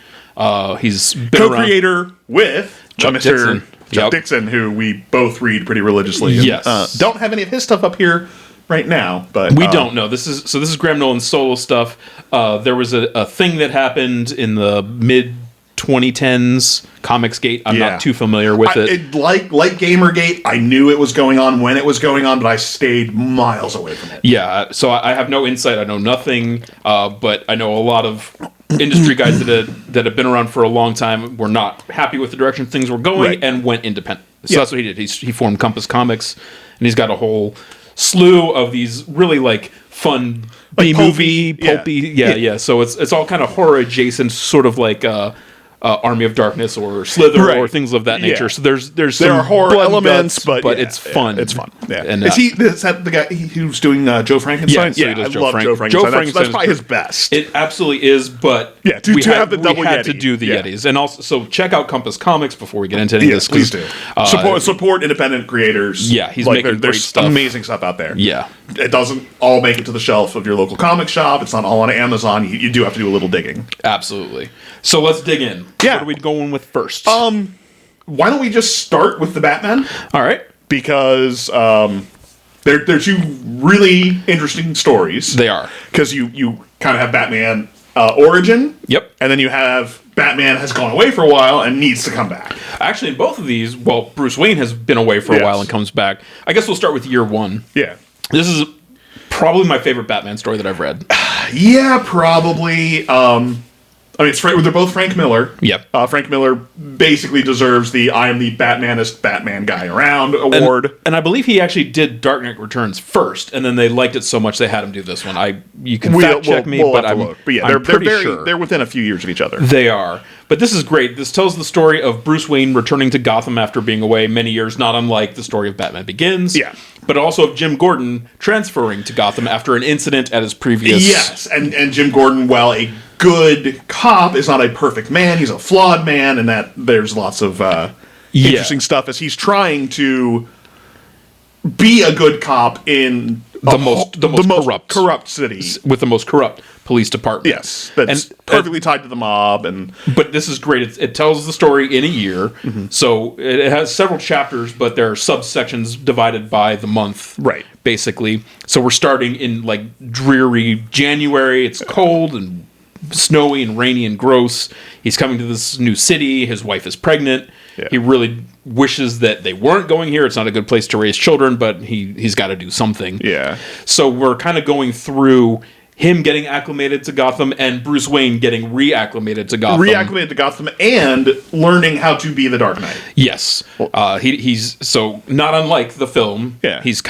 He's been co-creator with Chuck Dixon. Chuck Dixon, who we both read pretty religiously. Yes. And, don't have any of his stuff up here right now, but We don't know. This is Graham Nolan's solo stuff. There was a thing that happened in the mid 2010s, Comicsgate. I'm not too familiar with it. Like Gamergate, I knew it was going on when it was going on, but I stayed miles away from it. Yeah, so I have no insight. I know nothing, but I know a lot of industry guys that have been around for a long time were not happy with the direction things were going and went independent. So that's what he did. He formed Compass Comics, and he's got a whole slew of these really like fun Like B-movie, pulpy, pulpy. Yeah. So it's all kind of horror adjacent, sort of like Army of Darkness or Slither or things of that nature. Yeah. So there's There some are horror blood and elements, guts, but it's fun. It's fun. Yeah. And, is that the guy who's doing Joe Frankenstein? Yeah, so he does I Joe love Frank- Joe Frankenstein. Joe That's Frankenstein's probably his best. It absolutely is, but to have the double we had Yeti. to do the Yeah. Yetis. And also, so check out Compass Comics before we get into any of this. Please do. Support independent creators. Yeah, he's making there's great stuff. amazing stuff out there. Yeah. It doesn't all make it to the shelf of your local comic shop. It's not all on Amazon. You do have to do a little digging. Absolutely. So let's dig in. Yeah. What are we going with first? Why don't we just start with the Batman? All right. Because they're two really interesting stories. They are. Because you kind of have Batman origin. Yep. And then you have Batman has gone away for a while and needs to come back. Actually, in both of these, well, Bruce Wayne has been away for a while and comes back. I guess we'll start with year one. Yeah. This is probably my favorite Batman story that I've read. Yeah, probably. I mean, they're both Frank Miller. Yep. Frank Miller basically deserves the I am the Batmanest Batman guy around award. And I believe he actually did Dark Knight Returns first, and then they liked it so much they had him do this one. You can fact check me, but I'm pretty sure. They're within a few years of each other. They are. But this is great. This tells the story of Bruce Wayne returning to Gotham after being away many years, not unlike the story of Batman Begins. Yeah. But also of Jim Gordon transferring to Gotham after an incident at his previous... Yes, and Jim Gordon, while a good cop, is not a perfect man. He's a flawed man, and that there's lots of interesting stuff as he's trying to be a good cop in the most corrupt city with the most corrupt police department. Yes, that's perfectly tied to the mob. But this is great. It tells the story in a year, so it has several chapters, but there are subsections divided by the month, right? Basically, so we're starting in like dreary January. It's cold and snowy and rainy and gross. He's coming to this new city. His wife is pregnant. Yeah. He really wishes that they weren't going here. It's not a good place to raise children, but he's got to do something. Yeah. So we're kind of going through him getting acclimated to Gotham and Bruce Wayne getting reacclimated to Gotham. Reacclimated to Gotham and learning how to be the Dark Knight. Yes. He's so not unlike the film. Yeah. He's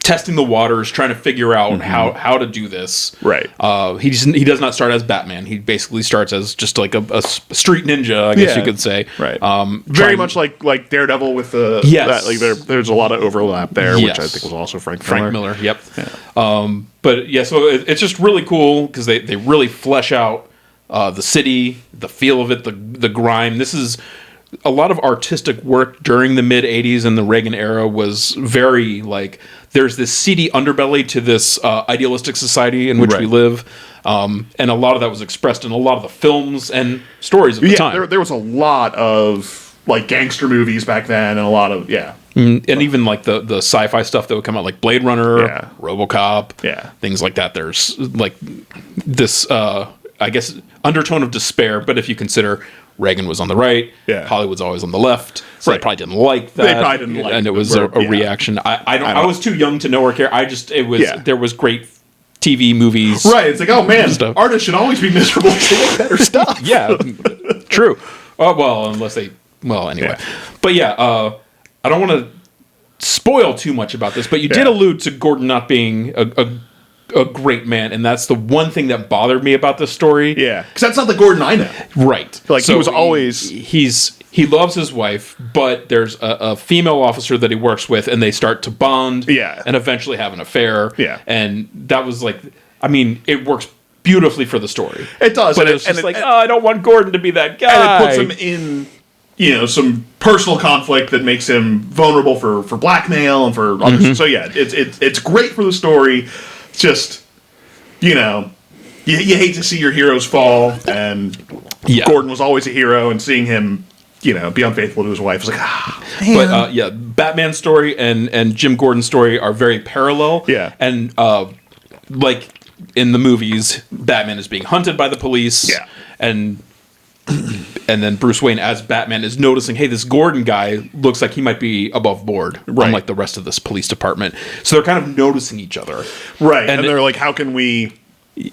testing the waters, trying to figure out how to do this. Right. He does not start as Batman. He basically starts as just like a street ninja, I guess you could say. Right. Very much like Daredevil with the there's a lot of overlap there, which I think was also Frank Miller. Yep. Yeah. But yeah, so it's just really cool because they really flesh out the city, the feel of it, the grime. This is a lot of artistic work during the mid 80s and the Reagan era was very like there's this seedy underbelly to this idealistic society in which we live, and a lot of that was expressed in a lot of the films and stories of the time. There was a lot of like gangster movies back then, and a lot of and even like the sci-fi stuff that would come out, like Blade Runner, RoboCop, things like that. There's like this, I guess, undertone of despair, but if you consider Reagan was on the right, Hollywood's always on the left, so they probably didn't like that. They probably didn't like and it was a reaction. I was too young to know or care. There was great TV movies. Right, it's like, oh man, artists should always be miserable to make better stuff. Yeah, true. Anyway. But yeah, I don't want to spoil too much about this, but you did allude to Gordon not being a great man, and that's the one thing that bothered me about this story. Yeah, because that's not the Gordon I know. Right. Like, so he was always... He loves his wife, but there's a female officer that he works with, and they start to bond and eventually have an affair. Yeah. And that was like... I mean, it works beautifully for the story. It does. But it's just I don't want Gordon to be that guy. And it puts him in... some personal conflict that makes him vulnerable for blackmail and for others. So yeah, it's great for the story. It's just, you hate to see your heroes fall, and Gordon was always a hero, and seeing him, be unfaithful to his wife was like, man. But Batman's story and Jim Gordon's story are very parallel. Yeah. And like in the movies, Batman is being hunted by the police. Yeah. And then Bruce Wayne as Batman is noticing, hey, this Gordon guy looks like he might be above board, unlike the rest of this police department. So they're kind of noticing each other. Right, and they're like, how can we...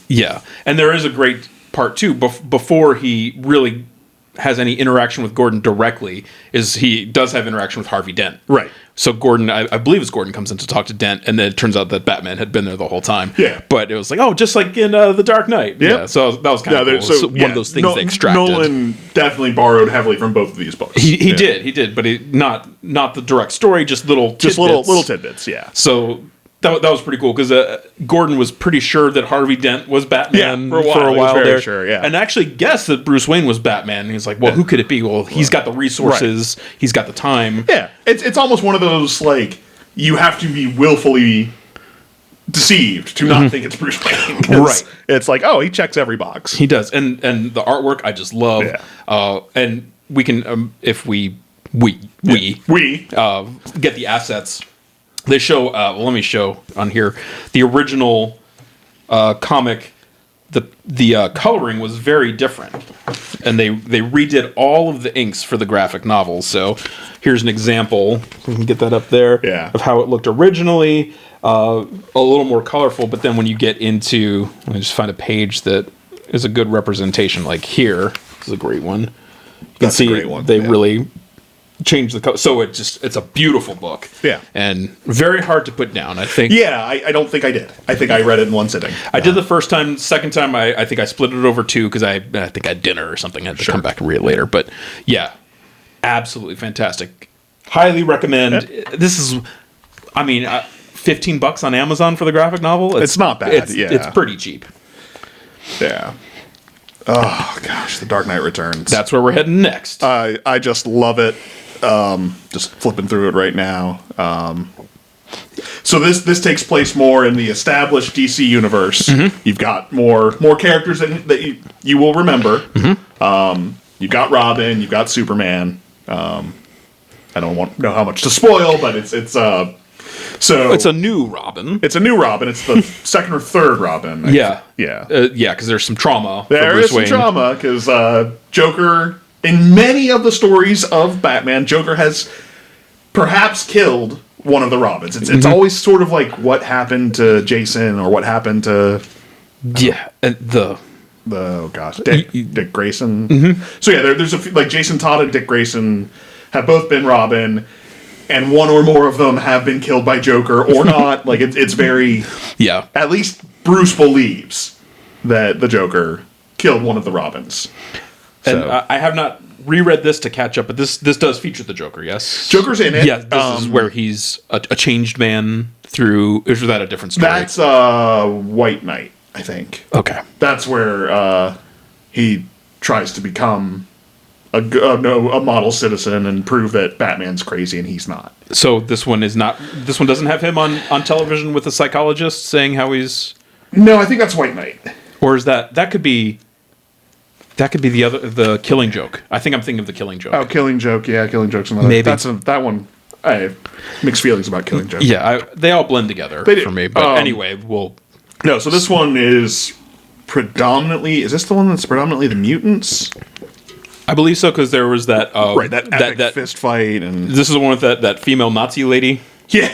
Yeah, and there is a great part, too, before he really has any interaction with Gordon directly is he does have interaction with Harvey Dent. Right. So Gordon, I believe it's Gordon, comes in to talk to Dent, and then it turns out that Batman had been there the whole time. Yeah. But it was like, oh, just like in The Dark Knight. Yeah. So that was kind of cool. So, one of those things they extracted. Nolan definitely borrowed heavily from both of these books. He did, but not the direct story, just little tidbits. little tidbits, yeah. So that was pretty cool because Gordon was pretty sure that Harvey Dent was Batman for a while there. very sure, yeah. And actually guessed that Bruce Wayne was Batman. And he's like, well, who could it be? Well, he's got the resources, he's got the time. Yeah, it's almost one of those, like, you have to be willfully deceived to not think it's Bruce Wayne. Right. It's like, oh, he checks every box. He does. And the artwork I just love. Yeah. And we can, if we get the assets. They show, let me show on here, the original comic, the coloring was very different. And they redid all of the inks for the graphic novels. So here's an example, if we can get that up there, of how it looked originally, a little more colorful. But then when you get into, let me just find a page that is a good representation, like here, this is a great one. You can see they really change the color. So it's a beautiful book. Yeah. And very hard to put down, I think. Yeah, I don't think I did. I think I read it in one sitting. I did the first time. Second time, I think I split it over two because I think I had dinner or something. I had to come back and read it later. But yeah, absolutely fantastic. Highly recommend. Yeah. This is, I mean, $15 on Amazon for the graphic novel. It's not bad. It's pretty cheap. Yeah. Oh, gosh, The Dark Knight Returns. That's where we're heading next. I just love it. Just flipping through it right now. So this takes place more in the established DC universe. Mm-hmm. You've got more characters that you will remember. Mm-hmm. You've got Robin. You've got Superman. I don't know how much to spoil, but it's a new Robin. It's a new Robin. It's the second or third Robin. Yeah. Because there's some trauma. There is some trauma because Joker. In many of the stories of Batman, Joker has perhaps killed one of the Robins. It's always sort of like what happened to Jason or what happened to Dick Grayson. Mm-hmm. So yeah, there's a few, like Jason Todd and Dick Grayson have both been Robin, and one or more of them have been killed by Joker or not. Like it's very At least Bruce believes that the Joker killed one of the Robins. And I have not reread this to catch up, but this does feature the Joker, yes? Joker's in it. Yeah, this is where he's a changed man through... Is that a different story? That's White Knight, I think. Okay. That's where he tries to become a model citizen and prove that Batman's crazy and he's not. So this one is not... This one doesn't have him on television with a psychologist saying how he's... No, I think that's White Knight. Or is that could be... That could be the Killing Joke. I think I'm thinking of the Killing Joke. Oh, Killing Joke. Yeah, Killing Joke's another. Maybe. That one. I have mixed feelings about Killing Joke. Yeah, they all blend together for me. But anyway, we'll... No, so this one is predominantly... Is this the one that's predominantly the mutants? I believe so, because there was that... that epic fist fight. And this is the one with that female Nazi lady. Yeah.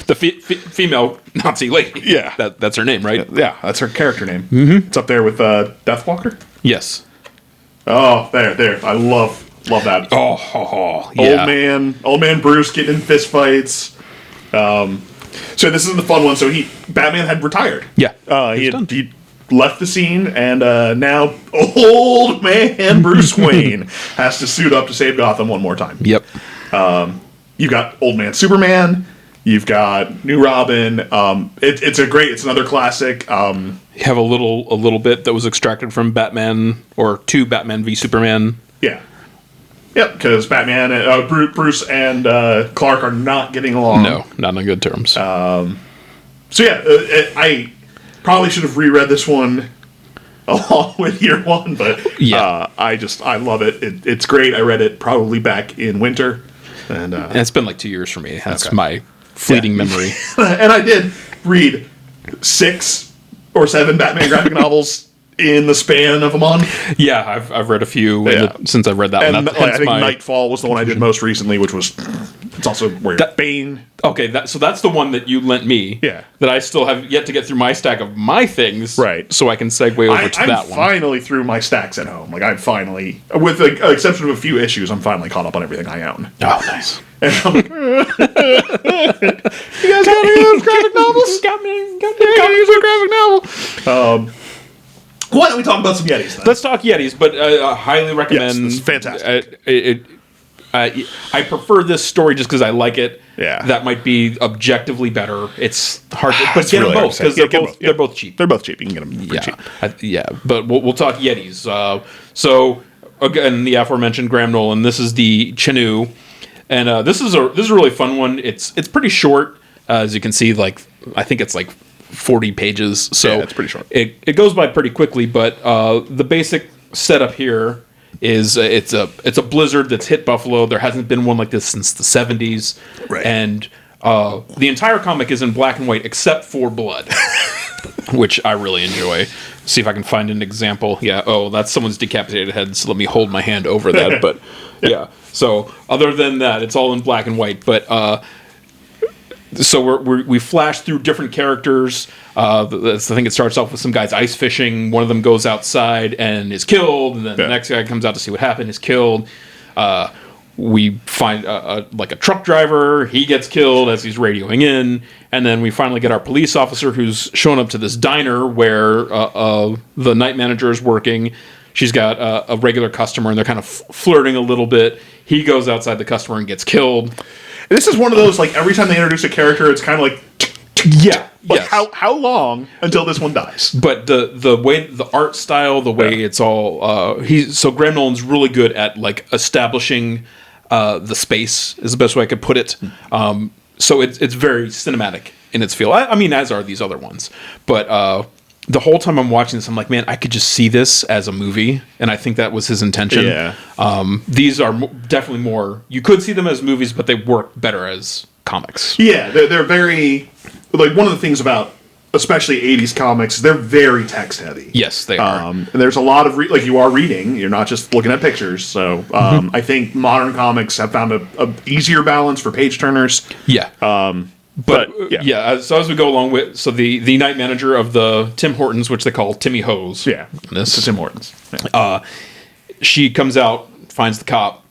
The female Nazi lady. Yeah. That's her name, right? Yeah, that's her character name. Mm-hmm. It's up there with Deathwalker? Yes. Oh, there. I love that. Oh, yeah. Old man Bruce getting in fist fights. So this is the fun one. So Batman had retired. Yeah. He left the scene, and now old man Bruce Wayne has to suit up to save Gotham one more time. Yep. You've got Old Man Superman. You've got New Robin. It's another classic. You have a little bit that was extracted from Batman or two Batman v Superman. Yeah. Yep, because Batman, Bruce and Clark are not getting along. No, not on good terms. I probably should have reread this one along with year one, but I love it. It's great. I read it probably back in winter. And it's been like 2 years for me. That's my fleeting memory. And I did read 6 or 7 Batman graphic novels in the span of a month. Yeah, I've read a few since I've read that one. I think Nightfall was the one I did most recently, which was It's also where Bane. Okay, so that's the one that you lent me. Yeah. That I still have yet to get through my stack of my things. Right. So I can segue over to that one. I'm finally through my stacks at home. Like, I'm finally, with the exception of a few issues, I'm finally caught up on everything I own. Oh, nice. And I'm like, you guys got any of those graphic novels? Got me a graphic novel. Why don't we talk about some Yetis then? Let's talk Yetis, but I highly recommend. Yes, it's fantastic. I prefer this story just because I like it. Yeah. That might be objectively better. It's hard, but It's get really them both hard to because say. they're both cheap. They're both cheap. You can get them pretty cheap. Yeah. But we'll talk Yetis. So again, the aforementioned Graham Nolan. This is the Chenu, and this is a really fun one. It's pretty short, as you can see. Like, I think it's like 40 pages. So yeah, it's pretty short. It goes by pretty quickly. But the basic setup here is it's a blizzard that's hit Buffalo. There hasn't been one like this since the 70s. Right. And the entire comic is in black and white except for blood, which I really enjoy. See if I can find an example. Yeah, that's someone's decapitated head, so let me hold my hand over that. But yeah, so other than that, it's all in black and white. But so we flash through different characters. I think it starts off with some guys ice fishing. One of them goes outside and is killed, and then the next guy comes out to see what happened, is killed. We find like a truck driver. He gets killed as he's radioing in, and then we finally get our police officer who's shown up to this diner where the night manager is working. She's got a regular customer, and they're kind of flirting a little bit. He goes outside the customer and gets killed. This is one of those, like, every time they introduce a character, it's kind of like, yeah, like how long until this one dies? But the way, the art style, the way it's all, Graham Nolan's really good at, like, establishing the space is the best way I could put it. So it's very cinematic in its feel. I mean, as are these other ones. But the whole time I'm watching this, I'm like, man, I could just see this as a movie, and I think that was his intention. Yeah. These are definitely more. You could see them as movies, but they work better as comics. Yeah, they're very, like, one of the things about especially 80s comics, they're very text heavy. Yes, they are. And there's a lot of like, you are reading, you're not just looking at pictures. So I think modern comics have found a easier balance for page turners. Yeah. But so as we go along with, so the night manager of the Tim Hortons, which they call Timmy Hose. Yeah, this Tim Hortons. Yeah. She comes out, finds the cop.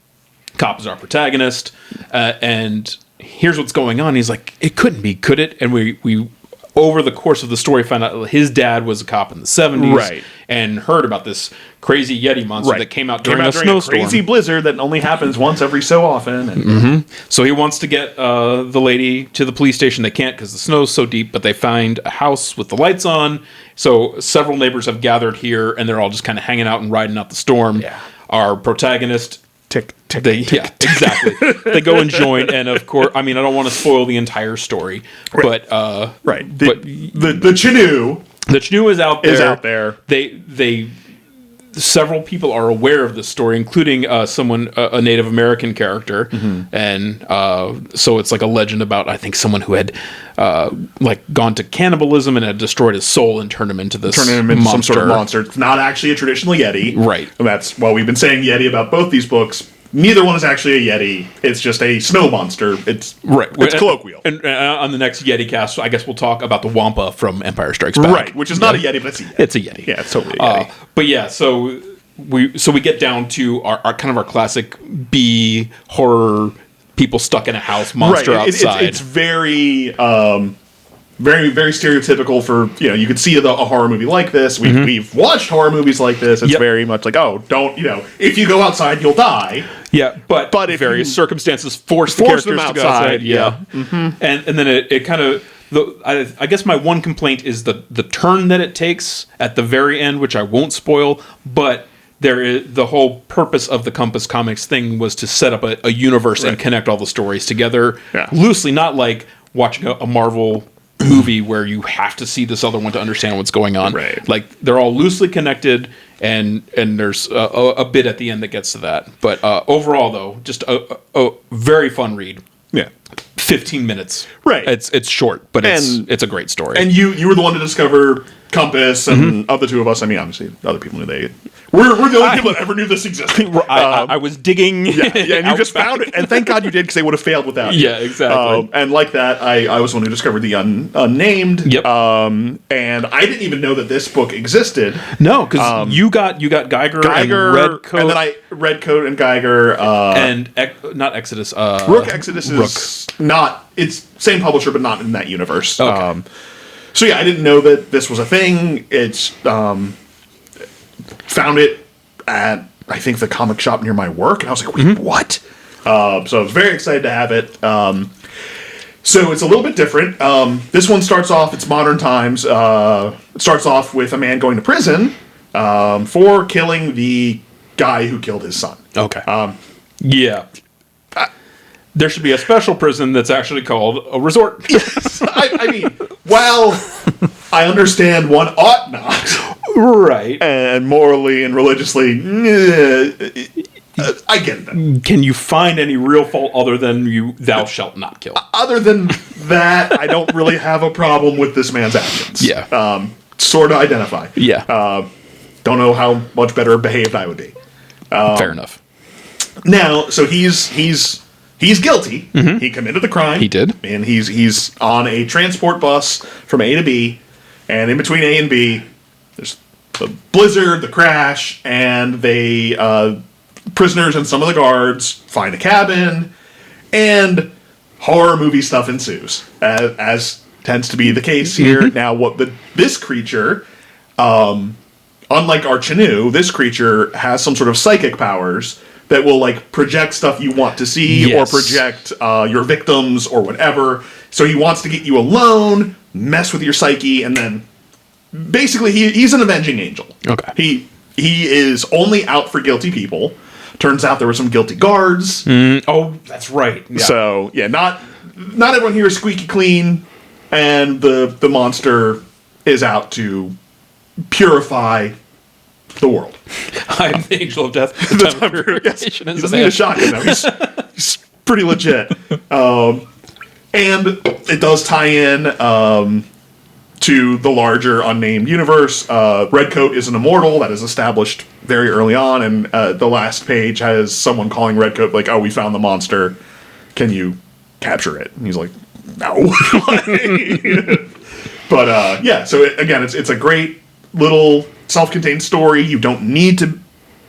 Cop is our protagonist, and here's what's going on. He's like, it couldn't be, could it? And we over the course of the story found out his dad was a cop in the 70s, right, and heard about this crazy Yeti monster that came out during a snowstorm. A crazy blizzard that only happens once every so often. And So he wants to get the lady to the police station. They can't because the snow's so deep, but they find a house with the lights on. So several neighbors have gathered here, and they're all just kind of hanging out and riding out the storm. Yeah. Our protagonist... Tick. Yeah, exactly. They go and join, and of course, I mean, I don't want to spoil the entire story, but the Chenu. The Chenu is out there. Is out there. They several people are aware of this story, including someone, a Native American character, and so it's like a legend about, I think, someone who had like gone to cannibalism and had destroyed his soul and turned him into some sort of monster. It's not actually a traditional Yeti, right? And that's why we've been saying Yeti about both these books. Neither one is actually a Yeti. It's just a snow monster. It's It's colloquial. And on the next Yeti cast, I guess we'll talk about the Wampa from Empire Strikes Back. Right, which is not a Yeti, but it's a Yeti. Yeah, it's totally a Yeti. But yeah, so we get down to our kind of our classic B horror, people stuck in a house, monster outside. It's very very, very stereotypical for, you could see a horror movie like this. We've watched horror movies like this. It's very much like, don't, if you go outside, you'll die. Yeah, but if various circumstances force the characters them to go outside. Yeah. And then it kind of, I guess my one complaint is the turn that it takes at the very end, which I won't spoil, but there is the whole purpose of the Compass Comics thing was to set up a universe and connect all the stories together loosely, not like watching a Marvel movie where you have to see this other one to understand what's going on. Right. Like, they're all loosely connected, and there's a bit at the end that gets to that. But overall, though, just a very fun read. Yeah. 15 minutes. Right. It's short, but it's a great story. And you were the one to discover Compass, and of the two of us, I mean, obviously, other people knew they We're the only people that ever knew this existed. I was digging. Yeah, and you just found it. And thank God you did, because they would have failed without you. Yeah, exactly. And like that, I was the one who discovered the unnamed. Yep. And I didn't even know that this book existed. No, because you got Geiger and Redcoat. And then Redcoat and Geiger. And not Exodus. Rook Exodus is not... It's same publisher, but not in that universe. Okay. So yeah, I didn't know that this was a thing. It's... found it at, I think, the comic shop near my work, and I was like, wait, what? So I was very excited to have it. So it's a little bit different. This one starts off, it's modern times. It starts off with a man going to prison for killing the guy who killed his son. Okay. Yeah. There should be a special prison that's actually called a resort. Yes. I mean, well, I understand one ought not. Right. And morally and religiously, I get that. Can you find any real fault other than thou shalt not kill? Other than that, I don't really have a problem with this man's actions. Yeah. Sort of identify. Yeah. Don't know how much better behaved I would be. Fair enough. Now, so he's guilty. He committed the crime. He did. And he's on a transport bus from A to B. And in between A and B, there's the blizzard, the crash, and they prisoners and some of the guards find a cabin, and horror movie stuff ensues, as tends to be the case here. Now, this creature, unlike our Chinu, this creature has some sort of psychic powers that will like project stuff you want to see, or project your victims or whatever. So he wants to get you alone, mess with your psyche, and then basically he's an avenging angel. Okay. He is only out for guilty people. Turns out there were some guilty guards. Oh, that's right. Yeah. So yeah, not everyone here is squeaky clean, and the monster is out to purify the world. I'm the angel of death. He doesn't need a shotgun now. He's pretty legit. And it does tie in to the larger unnamed universe. Redcoat is an immortal that is established very early on, and the last page has someone calling Redcoat like, "Oh, we found the monster. Can you capture it?" And he's like, "No." But yeah, so it's a great little self-contained story. You don't need to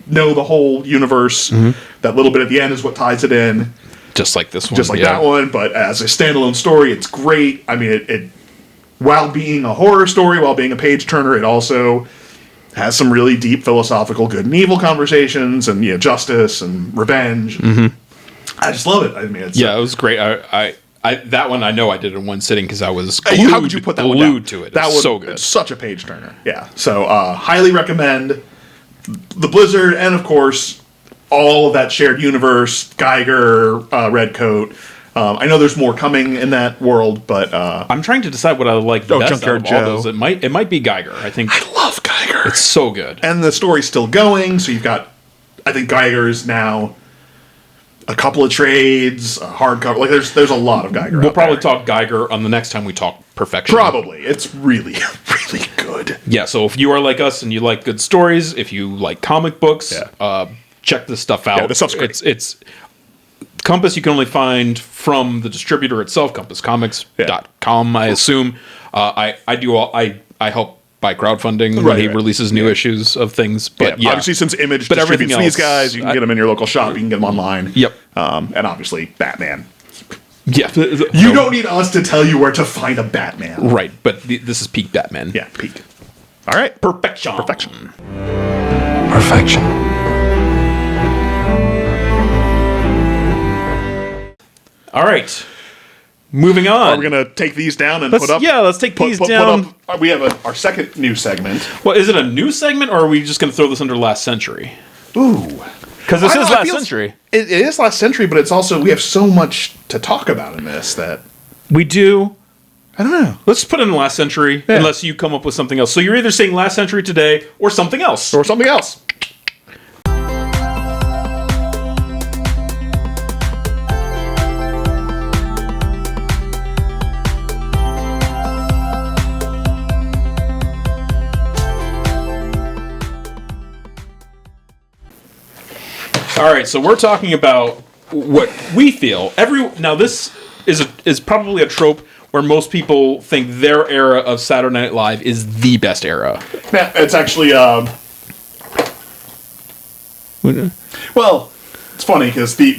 know the whole universe. That little bit at the end is what ties it in. Just like this one. Just like that one, but as a standalone story, it's great. I mean, it while being a horror story, while being a page-turner, it also has some really deep philosophical good and evil conversations, and justice and revenge. I just love it. I mean, it was great. I that one I know I did in one sitting because I was glued, how could you put that one down? To it. That was was so good. It's such a page-turner. Yeah. So highly recommend the Blizzard, and of course all of that shared universe, Geiger, Redcoat. I know there's more coming in that world, but I'm trying to decide what I like best Junkyard out of all Joe. those. It might be Geiger. I think I love Geiger. It's so good, and the story's still going. So you've got, I think Geiger is now a couple of trades, a hardcover. Like there's a lot of Geiger. We'll probably talk Geiger on the next time we talk Perfection. Probably. It's really, really good. Yeah. So if you are like us and you like good stories, if you like comic books, check this stuff out. Yeah, this stuff's great. It's Compass you can only find from the distributor itself, compasscomics.com, I assume. I help by crowdfunding when he releases new issues of things. But obviously since Image distributes these guys, you can get them in your local shop, you can get them online. Yep. And obviously Batman. Yeah. You don't need us to tell you where to find a Batman. Right, but this is peak Batman. Yeah, peak. All right. Perfection. Perfection. All right. Moving on. We're going to take these down and let's take these down. We have our second news segment. Well, is it a news segment, or are we just going to throw this under Last Century? Ooh. Because this is Last Century. It is Last Century, but it's also, we have so much to talk about in this that... We do. I don't know. Let's put it in Last Century, unless you come up with something else. So you're either saying Last Century today, or something else. Or something else. All right, so we're talking about what we feel. Now, this is probably a trope where most people think their era of Saturday Night Live is the best era. Yeah, it's actually well, it's funny because the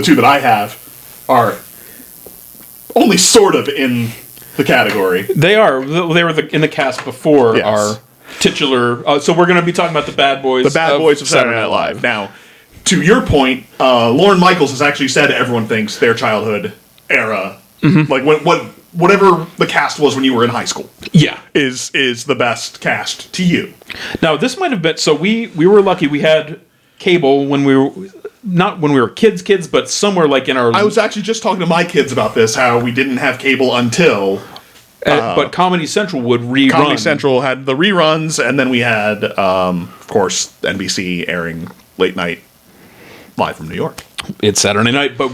two that I have are only sort of in the category. They are. They were in the cast before our titular. So we're going to be talking about the bad boys. The bad boys of Saturday Night Live. Now, to your point, Lorne Michaels has actually said everyone thinks their childhood era, like whatever the cast was when you were in high school, is the best cast to you. Now, this might have been. So we were lucky. We had cable when we were. Not when we were kids, but somewhere like in our... I was actually just talking to my kids about this, how we didn't have cable until... but Comedy Central would rerun. Comedy Central had the reruns, and then we had, of course, NBC airing late night live from New York. It's Saturday night, but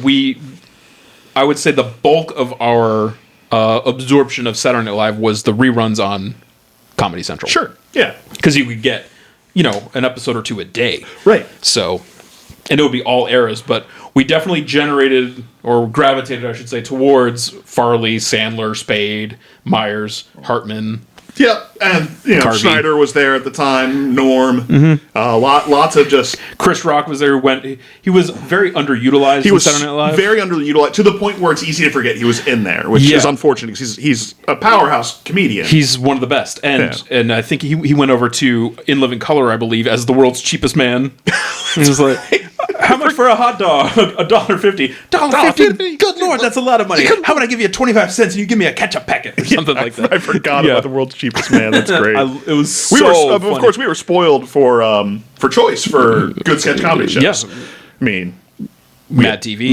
I would say the bulk of our absorption of Saturday Night Live was the reruns on Comedy Central. Sure, yeah. Because you could get, an episode or two a day. Right. So... And it would be all eras, but we definitely generated, or gravitated, I should say, towards Farley, Sandler, Spade, Myers, Hartman. Yeah, and Carvey. Schneider was there at the time. Norm, lots of just. Chris Rock was there. He was very underutilized. He was Saturday Night Live. Very underutilized to the point where it's easy to forget he was in there, which is unfortunate because he's a powerhouse comedian. He's one of the best, and I think he went over to In Living Color, I believe, as the world's cheapest man. He was like, "How much for a hot dog? $1.50. $1.50? Good Lord, that's a lot of money. How about I give you 25 cents and you give me a ketchup packet or something like that?" I forgot about the world's cheapest man. That's great. It was Of course, we were spoiled for choice for good sketch comedy shows. Yes. I mean, Mad TV,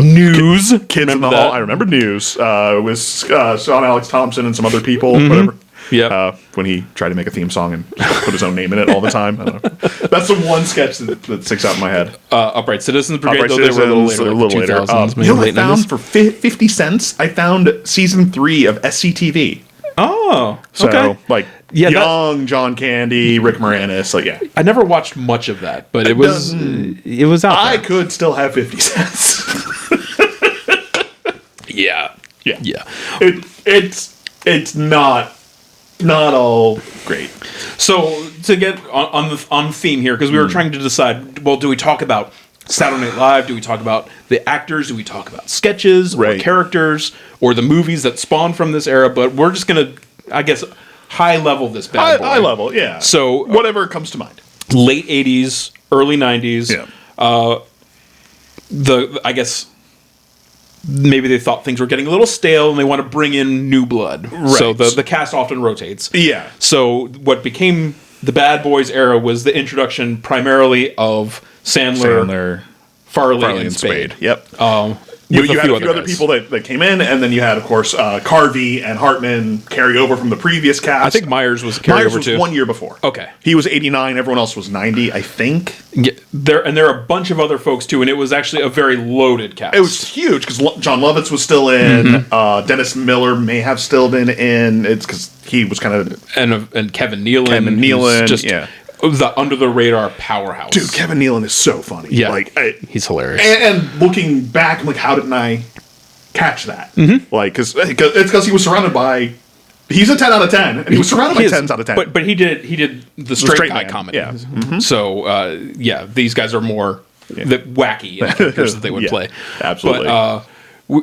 News, Kids in the Hall. I remember News. It was Sean Alex Thompson and some other people, whatever. Yeah, when he tried to make a theme song and put his own name in it all the time. I don't know. That's the one sketch that sticks out in my head. Upright Citizens Brigade, Upright though they were a little later. 2000s, I found for 50 cents, I found season 3 of SCTV. Oh, so young John Candy, Rick Moranis, I never watched much of that, but it was out there. I could still have 50 cents. Yeah. It's not all great. So to get on theme here, because we were trying to decide, well, do we talk about Saturday Night Live? Do we talk about the actors? Do we talk about sketches or characters or the movies that spawned from this era? But we're just going to, I guess, high level this bad boy. High level, yeah. So whatever comes to mind. Late 80s, early 90s. Yeah. I guess maybe they thought things were getting a little stale and they want to bring in new blood. Right. So the cast often rotates. Yeah. So what became the Bad Boys era was the introduction primarily of Sandler, Farley and Spade. Yep. You had a few other people that came in, and then you had, of course, Carvey and Hartman carry over from the previous cast. I think Myers was a carryover too. 1 year before. Okay. He was 89, everyone else was 90, I think. Yeah, there are a bunch of other folks too, and it was actually a very loaded cast. It was huge, because John Lovitz was still in, Dennis Miller may have still been in, it's because he was kind of... And Kevin Nealon. Just, the under the radar powerhouse. Dude, Kevin Nealon is so funny. Yeah, he's hilarious. And looking back, I'm like, how didn't I catch that? Mm-hmm. Because it's because he was surrounded by. He's a 10 out of 10, and he was surrounded by 10s out of 10. But he did the straight guy comedy. Yeah. Mm-hmm. So these guys are more the wacky characters that they would play. Absolutely. But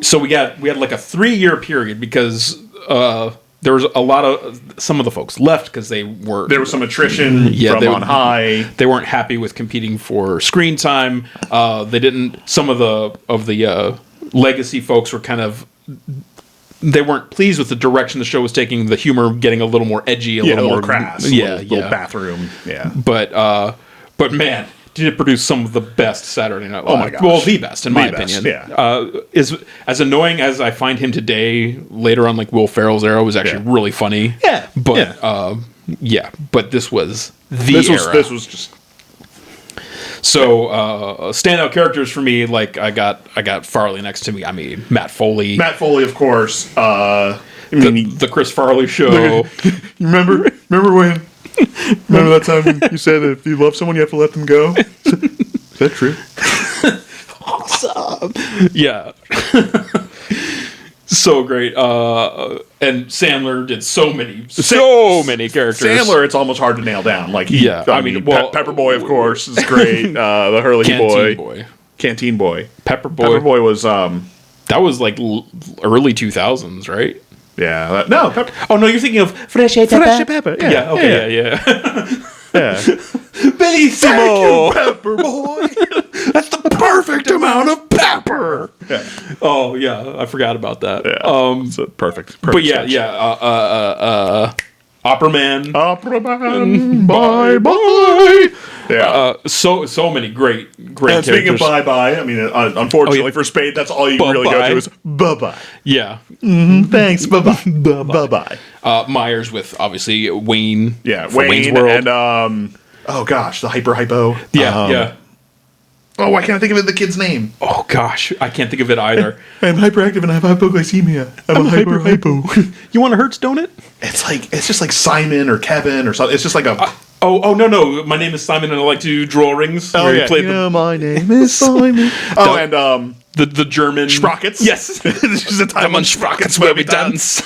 so we had like a 3-year period because. There was some of the folks left because there was some attrition from on high. They weren't happy with competing for screen time. Some of the legacy folks were they weren't pleased with the direction the show was taking. The humor getting a little more edgy, a little more crass, little bathroom. Yeah, but man, did it produce some of the best Saturday Night Live? Oh my gosh. Well, the best in my opinion. Yeah. Is as annoying as I find him today. Later on, like Will Ferrell's era was actually really funny. Yeah, but but this was era. This was just. So standout characters for me, like I got Farley next to me. I mean Matt Foley. Matt Foley, of course. The Chris Farley show. Remember when Remember that time you said that if you love someone, you have to let them go? Is that true? Awesome. Yeah. So great. And Sandler did so many characters. Sandler, it's almost hard to nail down. Like, I mean, Pepperboy, of course, is great. The Hurley Boy. Canteen Boy. Pepperboy was... that was like early 2000s, right? Yeah. Oh, no, you're thinking of Fresh Pepper. Yeah. Okay, yeah. Yeah. Bellissimo! Pepperboy! That's the perfect amount of pepper! Yeah. Oh, yeah, I forgot about that. Yeah. It's a perfect but yeah, sketch. Opera Man, bye. Yeah. So many great and characters. Speaking of bye, I mean, unfortunately for Spade, that's all you can really go to is bye. Yeah. Thanks. Bye. Myers with obviously Wayne. Yeah, Wayne's Wayne World. And oh gosh, the hypo. Yeah. Oh, why can't I think of the kid's name? Oh gosh, I can't think of it either. I'm hyperactive and I have hypoglycemia. I'm a hypo. You want a Hertz donut? It's just like Simon or Kevin or something. It's just like a. No. My name is Simon and I like to do draw rings. Oh yeah. My name is Simon. And the German Sprockets. Yes. This is a time on Sprockets where we dance.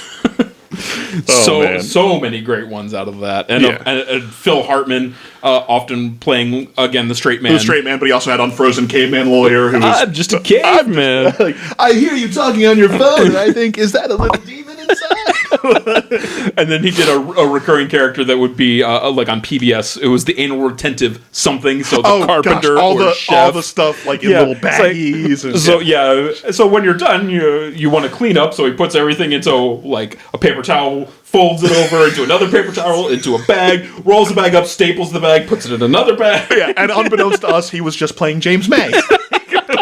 So many great ones out of that, and Phil Hartman often playing again the straight man. But he also had Unfrozen Caveman Lawyer, who was just a caveman. I hear you talking on your phone, and I think, is that a little demon inside? And then he did a recurring character that would be like on PBS. It was the anal retentive something. So the carpenter or chef. All the stuff like in little baggies. So when you're done, you want to clean up. So he puts everything into like a paper towel, folds it over into another paper towel, into a bag, rolls the bag up, staples the bag, puts it in another bag. Yeah, and unbeknownst to us, he was just playing James May.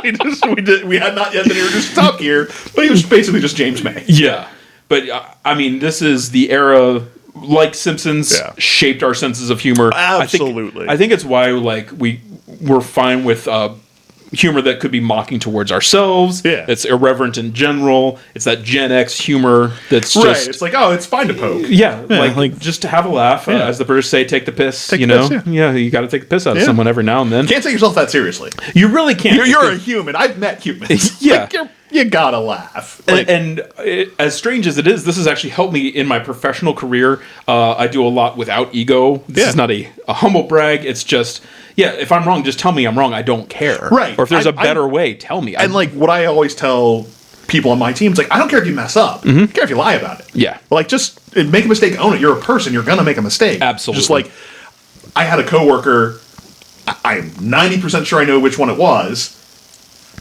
we had not yet been introduced to Top Gear, but he was basically just James May. Yeah, but I mean, this is the era. Like Simpsons shaped our senses of humor. Absolutely. I think it's why like we're fine with humor that could be mocking towards ourselves. Yeah. It's irreverent in general. It's that Gen X humor that's just... Right, it's like, it's fine to poke. Yeah, like just to have a laugh. As the British say, take the piss, piss, Yeah, you got to take the piss out of someone every now and then. Can't take yourself that seriously. You really can't. You're a human. I've met humans. Yeah. Like, you gotta laugh. And as strange as it is, this has actually helped me in my professional career. I do a lot without ego. This is not a humble brag. It's just... Yeah, if I'm wrong, just tell me I'm wrong. I don't care. Right. Or if there's a better way, tell me. And like what I always tell people on my team, it's like, I don't care if you mess up. I don't care if you lie about it. Yeah. Like, just make a mistake, own it. You're a person. You're going to make a mistake. Absolutely. Just like, I had a coworker, I'm 90% sure I know which one it was,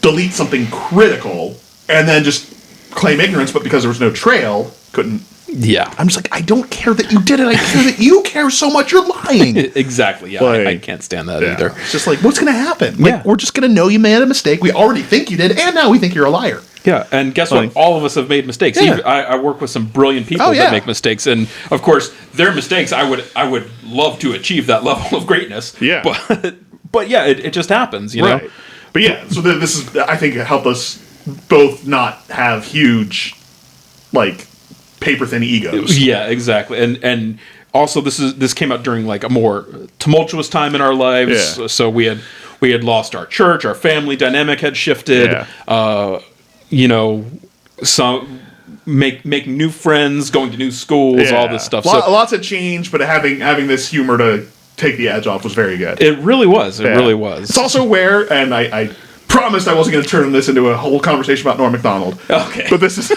delete something critical, and then just claim ignorance, but because there was no trail, couldn't. Yeah. I'm just like, I don't care that you did it. I care that you care so much you're lying. Exactly. Yeah. I can't stand that either. It's just like, what's going to happen? Like, we're just going to know you made a mistake. We already think you did, and now we think you're a liar. Yeah, and guess what? All of us have made mistakes. Yeah. I work with some brilliant people that make mistakes, and of course, their mistakes. I would love to achieve that level of greatness. Yeah, but yeah, it just happens, you know. But yeah, so this is, I think, it helped us both not have huge, like, paper thin egos. Yeah, exactly, and also this came out during like a more tumultuous time in our lives. Yeah. So we had lost our church, our family dynamic had shifted. Yeah. Some make new friends, going to new schools, all this stuff. Lots of change, but having this humor to take the edge off was very good. It really was. It really was. It's also where, and I promised I wasn't going to turn this into a whole conversation about Norm Macdonald. Okay, but this is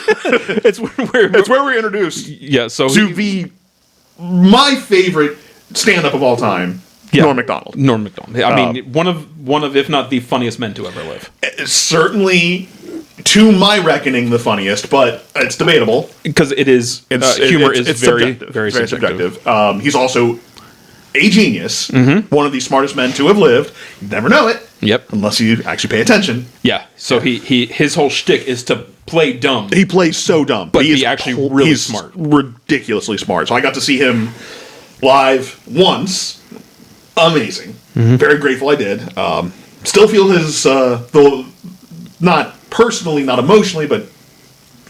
it's where we're introduced. Yeah, so to my favorite stand-up of all time. Yeah. Norm Macdonald. I mean, one of if not the funniest men to ever live. Certainly, to my reckoning, the funniest, but it's debatable because humor is very subjective. He's also a genius, one of the smartest men to have lived. You never know it. Yep. Unless you actually pay attention. Yeah. So his whole shtick is to play dumb. He plays so dumb, but he's actually really smart, ridiculously smart. So I got to see him live once. Amazing. Very grateful I did. Still feel his, though not personally, not emotionally, but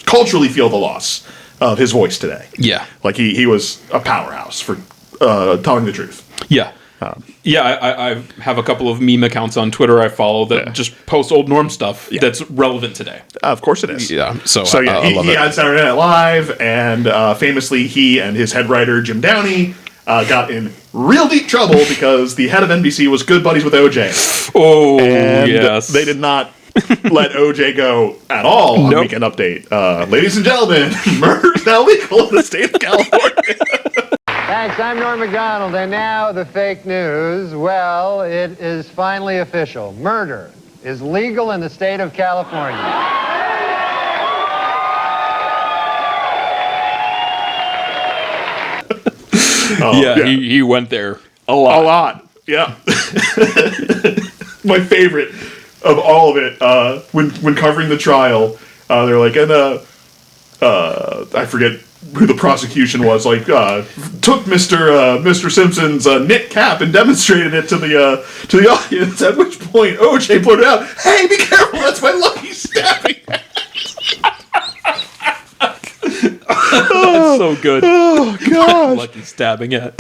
culturally feel the loss of his voice today. Yeah. Like he was a powerhouse for telling the truth. Yeah. I have a couple of meme accounts on Twitter I follow that just post old Norm stuff that's relevant today. Of course it is. Yeah. So yeah, I love he it. had Saturday Night Live, and famously, he and his head writer Jim Downey got in real deep trouble because the head of NBC was good buddies with OJ. Oh, and yes. they did not let OJ go at all on Weekend Update. Ladies and gentlemen, murder is now legal in the state of California. Thanks, I'm Norm Macdonald, and now the fake news. Well, it is finally official. Murder is legal in the state of California. He went there a lot. Yeah. My favorite of all of it, when covering the trial, they're like, and I forget who the prosecution was, like, took Mr. Simpson's knit cap and demonstrated it to the audience, at which point OJ blurted out, "Hey, be careful, that's my lucky stabbing." That's so good. Oh, gosh. Lucky stabbing it.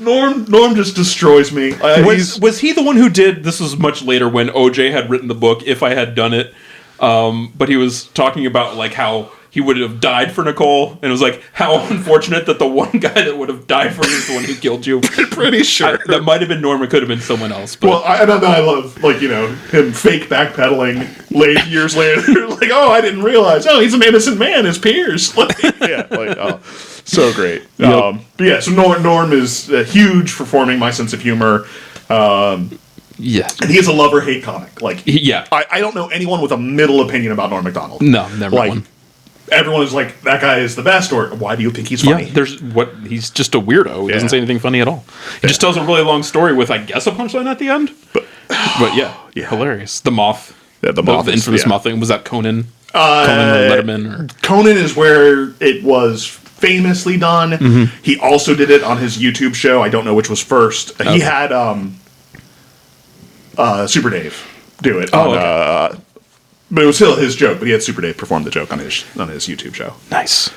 Norm just destroys me. Was he the one who did, this was much later when OJ had written the book, If I Had Done It, but he was talking about like how he would have died for Nicole, and it was like, how unfortunate that the one guy that would have died for you is the one who killed you. Pretty sure. That might have been Norm, it could have been someone else. But. Well, I love, like, you know, him fake backpedaling years later. Like, oh, I didn't realize. Oh, he's an innocent man, his peers. So great. Yep. But yeah, so Norm is huge for forming my sense of humor. Yeah. And he is a love-or-hate comic. Like, yeah. I don't know anyone with a middle opinion about Norm Macdonald. No, never one. Everyone is like, that guy is the best, or why do you think he's funny? Yeah, he's just a weirdo. He doesn't say anything funny at all. He just tells a really long story with, I guess, a punchline at the end. But yeah, hilarious. The Moth. Yeah, the Moth. The infamous Moth thing. Was that Conan? Conan or Letterman? Or? Conan is where it was famously done. Mm-hmm. He also did it on his YouTube show. I don't know which was first. He had Super Dave do it. But it was still his joke, but he had Super Dave perform the joke on his YouTube show. Nice.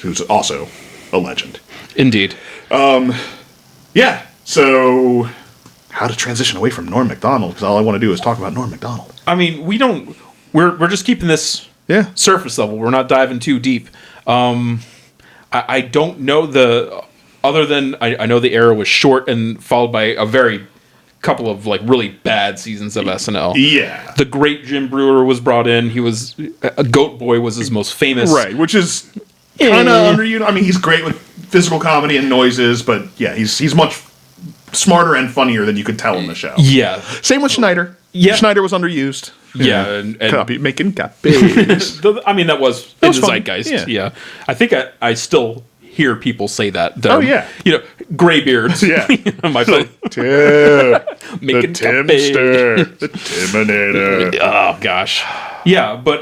Who's also a legend. Indeed. Yeah, so how to transition away from Norm Macdonald, because all I want to do is talk about Norm Macdonald. I mean, we're just keeping this surface level. We're not diving too deep. I don't know other than I know the era was short and followed by a very couple of like really bad seasons of SNL. Yeah. The great Jim Brewer was brought in. He was a Goat Boy was his most famous. Right, which is kind of underused. I mean, he's great with physical comedy and noises, but yeah, he's much smarter and funnier than you could tell in the show. Yeah. Same with Schneider. Yeah. Schneider was underused. Yeah, and making copies. I mean, that was in the fun. zeitgeist. Yeah. I think I still hear people say that. Oh, yeah. You know, gray beards. Yeah. My phone. The Timster. The Timinator. Oh, gosh. Yeah, but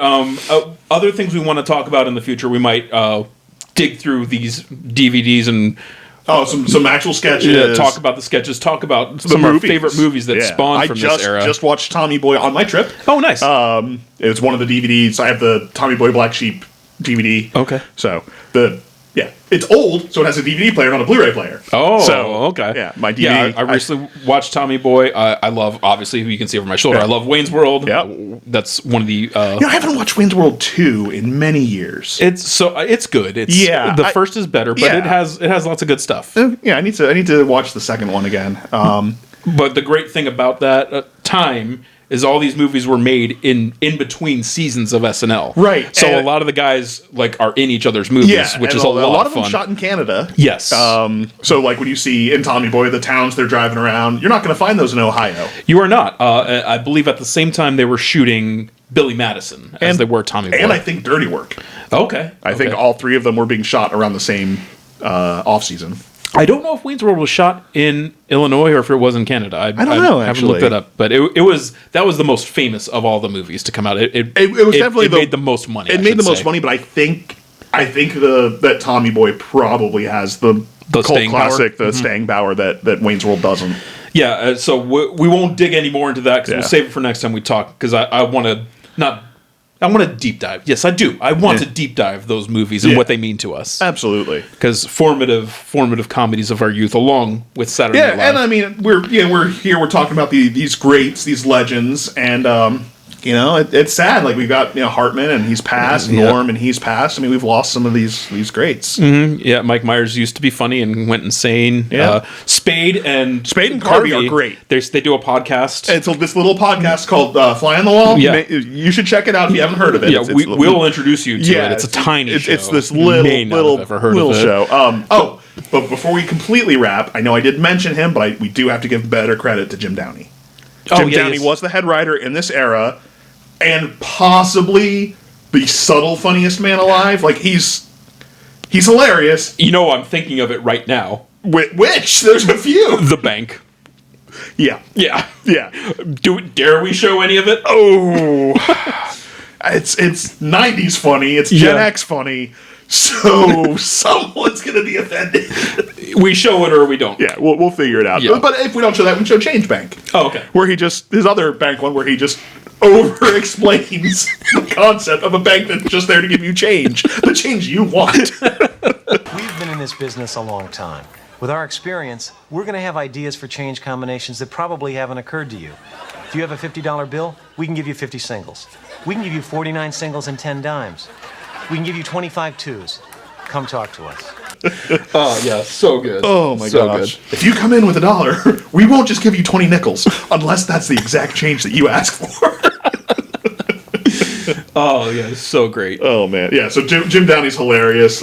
other things we want to talk about in the future, we might dig through these DVDs and... some actual sketches. Yeah, talk about the sketches. Talk about some of our favorite movies that spawned from this era. I just watched Tommy Boy on my trip. Oh, nice. It's one of the DVDs. I have the Tommy Boy Black Sheep DVD. Okay. So it's old, so it has a DVD player, not a Blu-ray player. Oh, so, okay. Yeah, my DVD. Yeah, I recently watched Tommy Boy. I love, obviously, who you can see over my shoulder. I love Wayne's World. Yeah. That's one of the... I haven't watched Wayne's World 2 in many years. It's good. The first is better, but it has lots of good stuff. Yeah, I need to watch the second one again. But the great thing about that time is all these movies were made in between seasons of SNL. Right. So a lot of the guys like are in each other's movies, which is a lot of them fun. Shot in Canada. Yes. So like when you see in Tommy Boy the towns they're driving around, you're not going to find those in Ohio. You are not. I believe at the same time they were shooting Billy Madison as they were Tommy Boy. And I think Dirty Work. Okay. I think all three of them were being shot around the same off season. I don't know if Wayne's World was shot in Illinois or if it was in Canada. I don't know. I haven't looked that up, but that was the most famous of all the movies to come out. It was definitely made the most money. It made the most money, but I think that Tommy Boy probably has the cult classic, the staying power that Wayne's World doesn't. Yeah, so we won't dig any more into that because we'll save it for next time we talk. Because I want to not I want to deep dive. Yes, I do. I want to deep dive those movies and what they mean to us. Absolutely. Because formative comedies of our youth, along with Saturday Night Live. And I mean, we're here. We're talking about these greats, these legends, and it's sad. Like we've got Hartman, and he's passed. Norm, and he's passed. I mean, we've lost some of these greats. Mm-hmm. Yeah, Mike Myers used to be funny and went insane. Yeah. Spade and Harvey are great. They do a podcast. And so this little podcast called Fly on the Wall. Yeah. You should check it out if you haven't heard of it. Yeah, we'll introduce you to it. It's a tiny show. It's this little show. But before we completely wrap, I know I did mention him, but we do have to give better credit to Jim Downey. Jim Downey was the head writer in this era, and possibly the subtle funniest man alive. Like he's hilarious. I'm thinking of it right now. Which there's a few. The Bank. Yeah. Dare we show any of it? Oh, it's 90s funny. It's Gen X funny. So someone's gonna be offended. We show it or we don't. Yeah, we'll figure it out. Yeah. But if we don't show that, we show Change Bank. Oh, okay. Where his other bank one, where he just over-explains the concept of a bank that's just there to give you change, the change you want. We've been in this business a long time. With our experience, we're going to have ideas for change combinations that probably haven't occurred to you. If you have a $50 bill, we can give you 50 singles. We can give you 49 singles and 10 dimes. We can give you 25 twos. Come talk to us. Oh, yeah, so good. Oh, my gosh. Good. If you come in with $1, we won't just give you 20 nickels, unless that's the exact change that you ask for. Oh, yeah, it's so great. Oh, man. Yeah, so Jim Downey's hilarious.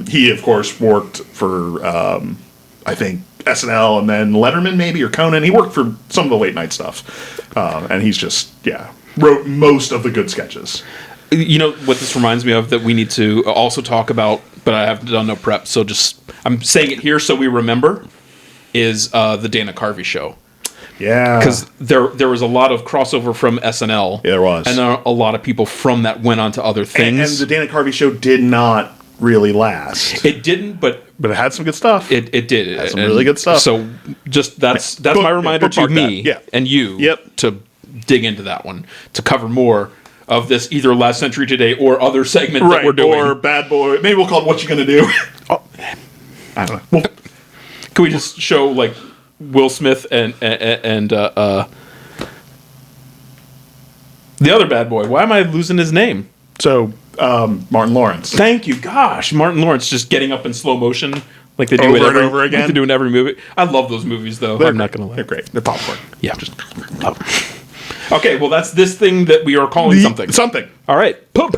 He, of course, worked for, I think, SNL and then Letterman, maybe, or Conan. He worked for some of the late-night stuff. And he's just, wrote most of the good sketches. You know what this reminds me of that we need to also talk about, but I have done no prep, so I'm saying it here so we remember, is the Dana Carvey show. Yeah. Because there was a lot of crossover from SNL. Yeah, there was. And a lot of people from that went on to other things. And the Dana Carvey show did not really last. It didn't, but it had some good stuff. It did. It had some really good stuff. So just that's my reminder to me and you to dig into that one, to cover more of this either Last Century Today or other segment that we're doing. Or Bad Boy. Maybe we'll call it What You Gonna Do. I don't know. Well, can we just show like Will Smith and the other bad boy? Why am I losing his name? So Martin Lawrence. Thank you. Gosh, Martin Lawrence just getting up in slow motion like they do over again. Like they do in every movie. I love those movies though. I'm not gonna lie. They're great. They're popcorn. Yeah. Okay, well, that's this thing that we are calling something. Something. All right. So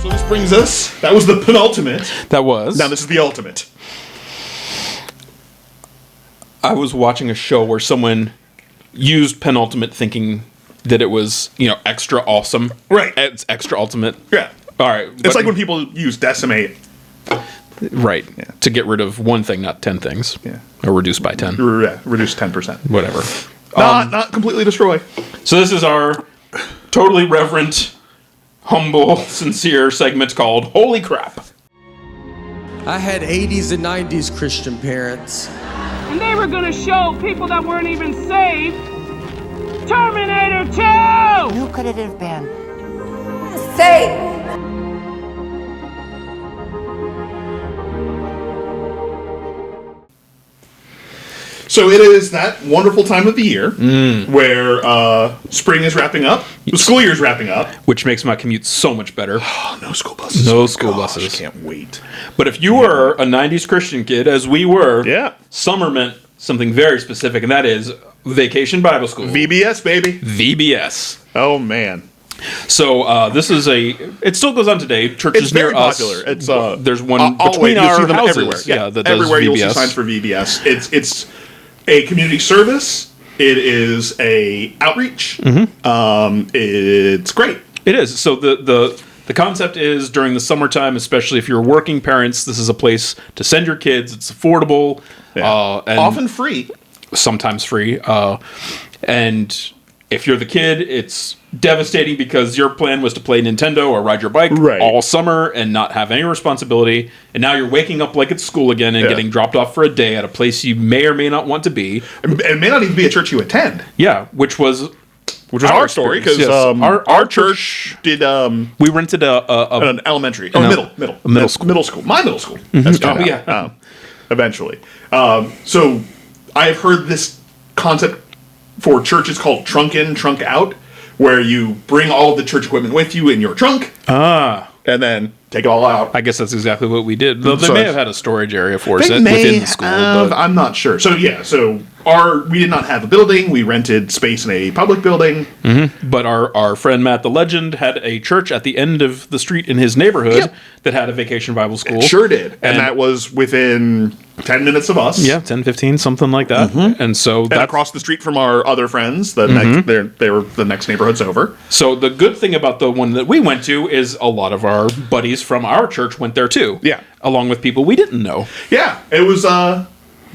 this brings us... That was the penultimate. That was. Now this is the ultimate. I was watching a show where someone used penultimate thinking that it was, extra awesome. Right. It's extra ultimate. Yeah. All right. It's like when people use decimate. Right. Yeah. To get rid of one thing, not 10 things. Yeah. Or reduce by 10. Yeah, reduce 10%. Whatever. Not completely destroy. So this is our totally reverent, humble, sincere segment called Holy Crap. I had 80s and 90s Christian parents. And they were gonna show people that weren't even saved Terminator 2! Who could it have been? Saved! So it is that wonderful time of the year where spring is wrapping up, the school year is wrapping up. Which makes my commute so much better. No school buses. No school buses. I can't wait. But if you were a 90s Christian kid, as we were, summer meant something very specific, and that is Vacation Bible School. VBS, baby. VBS. Oh, man. So this is it still goes on today. Churches it's near very us. Popular. It's there's one between our houses. Everywhere. Yeah, that everywhere does VBS. You'll see signs for VBS. It's a community service. It is a outreach. It's great. It is. So the concept is during the summertime, especially if you're working parents, this is a place to send your kids. It's affordable, and often free, sometimes free. And if you're the kid, it's devastating because your plan was to play Nintendo or ride your bike all summer and not have any responsibility, and now you're waking up like it's school again and getting dropped off for a day at a place you may or may not want to be. It may not even be a church you attend. Yeah, which was our story, because our church did... we rented an elementary... middle school. My middle school. Eventually. So I've heard this concept for churches called trunk in, trunk out, where you bring all of the church equipment with you in your trunk. And then take it all out. I guess that's exactly what we did. Though they may have had a storage area for us within the school. But I'm not sure. So we did not have a building. We rented space in a public building. Mm-hmm. But our friend Matt the Legend had a church at the end of the street in his neighborhood that had a vacation Bible school. It sure did. And that was within 10 minutes of us. Yeah, 10, 15, something like that. Mm-hmm. And so that's across the street from our other friends. They were the next neighborhoods over. So the good thing about the one that we went to is a lot of our buddies from our church went there too. Yeah. Along with people we didn't know. Yeah. It was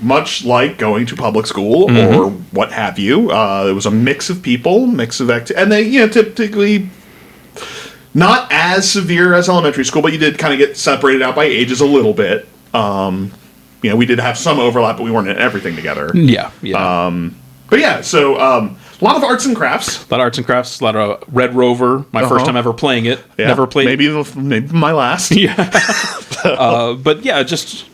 much like going to public school or what have you. It was a mix of people, and they, typically not as severe as elementary school, but you did kind of get separated out by ages a little bit. We did have some overlap, but we weren't in everything together. Yeah. But yeah, so a lot of arts and crafts. A lot of Red Rover. My first time ever playing it. Yeah. Never played. Maybe my last. Yeah. But yeah, just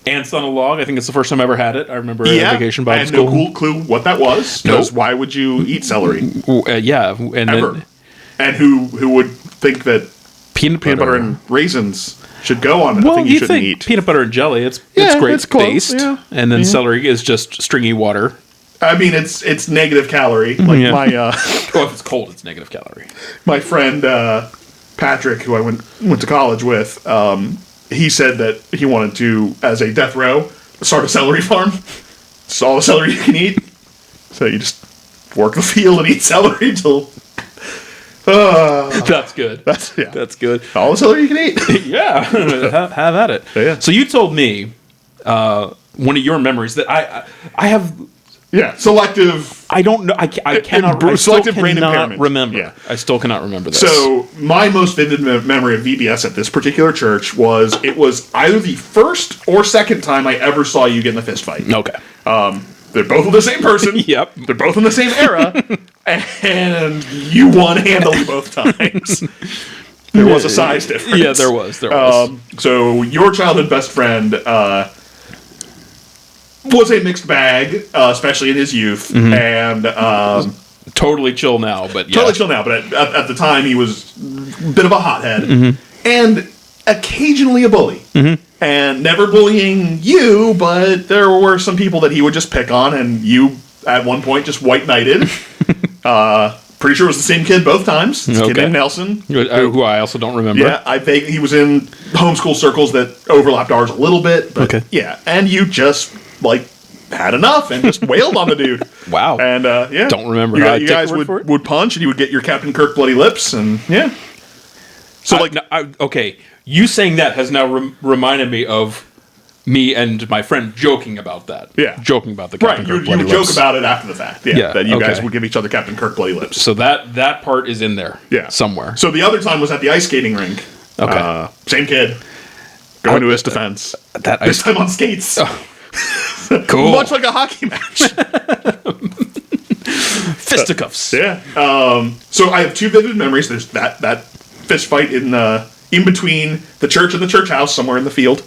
Ants on a Log. I think it's the first time I ever had it. I remember at Vacation Bible School. I had no clue what that was. Because why would you eat celery? And ever? And who would think that peanut butter and raisins should go on a thing you shouldn't eat? Peanut butter and jelly. It's great based. Yeah. And then celery is just stringy water. I mean, it's negative calorie. Like if it's cold, it's negative calorie. My friend Patrick, who I went to college with, he said that he wanted to, as a death row, start a celery farm. It's all the celery you can eat. So you just work the field and eat celery until... That's good. That's good. All the celery you can eat. Yeah. have at it. Yeah. So you told me one of your memories that I have... Yeah, selective... I don't know. I cannot... Selective brain impairment. Remember. Yeah. I still cannot remember this. So, my most vivid memory of VBS at this particular church was either the first or second time I ever saw you get in a fist fight. Okay. They're both with the same person. Yep. They're both in the same era. And you won handily both times. There was a size difference. Yeah, there was. So, your childhood best friend... was a mixed bag, especially in his youth, and totally chill now. But at the time he was a bit of a hothead, and occasionally a bully, and never bullying you, but there were some people that he would just pick on, and you at one point just white knighted. Pretty sure it was the same kid both times. This kid named Nelson, who I also don't remember. Yeah, he was in homeschool circles that overlapped ours a little bit. But yeah, and you just had enough and just wailed on the dude. Wow. And don't remember. You guys would punch, and you would get your Captain Kirk bloody lips, and So you saying that has now reminded me of me and my friend joking about that. Yeah. Joking about the Captain Kirk bloody lips. You would joke about it after the fact. Yeah. That you guys would give each other Captain Kirk bloody lips. So that part is in there. Yeah. Somewhere. So the other time was at the ice skating rink. Okay. Same kid. Going to his defense. This time on skates. Oh. Cool. Much like a hockey match. Fisticuffs. Yeah. So I have two vivid memories. There's that fist fight in between the church and the church house, somewhere in the field.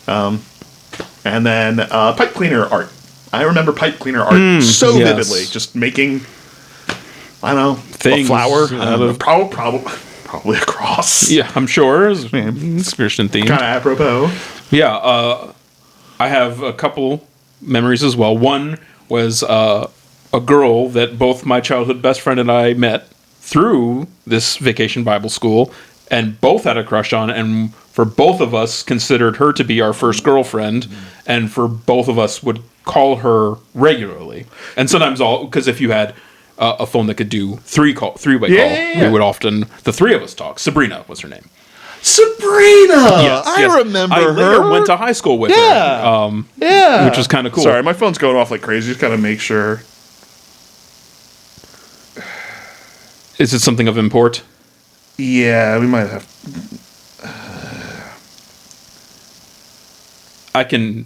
And then pipe cleaner art. I remember pipe cleaner art so vividly. Just making, I don't know, things, a flower. Probably a cross. Yeah, I'm sure. It's Christian themed. Kind of apropos. Yeah. I have a couple memories as well. One was a girl that both my childhood best friend and I met through this Vacation Bible School, and both had a crush on, and for both of us considered her to be our first girlfriend, and for both of us would call her regularly. And sometimes because if you had a phone that could do three-way call, we would often, the three of us talk. Sabrina was her name. Sabrina! Yes, I remember her. I later went to high school with her. Which was kind of cool. Sorry, my phone's going off like crazy. Just gotta make sure. Is it something of import? Yeah, we might have.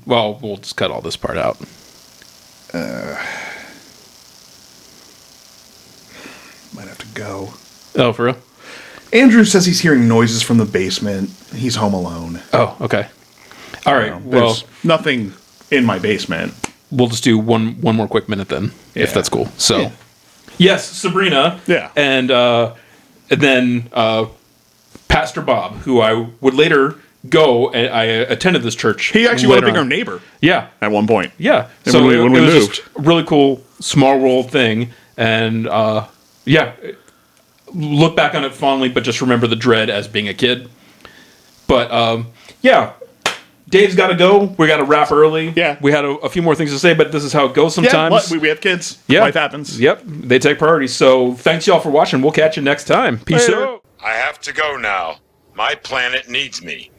We'll just cut all this part out. Might have to go. Oh, for real? Andrew says he's hearing noises from the basement. He's home alone. Oh, okay. All right. There's nothing in my basement. We'll just do one more quick minute then, if that's cool. So, yes, Sabrina. Yeah. And then Pastor Bob, who I would later go, and I attended this church. He actually wound up being our neighbor. Yeah. At one point. Yeah. And So when we it was moved. just a really cool small world thing. And look back on it fondly, but just remember the dread as being a kid. But Dave's got to go. We got to wrap early. Yeah. We had a few more things to say, but this is how it goes sometimes. Yeah, we have kids. Yeah. Life happens. Yep. They take priority. So thanks y'all for watching. We'll catch you next time. Peace out. I have to go now. My planet needs me.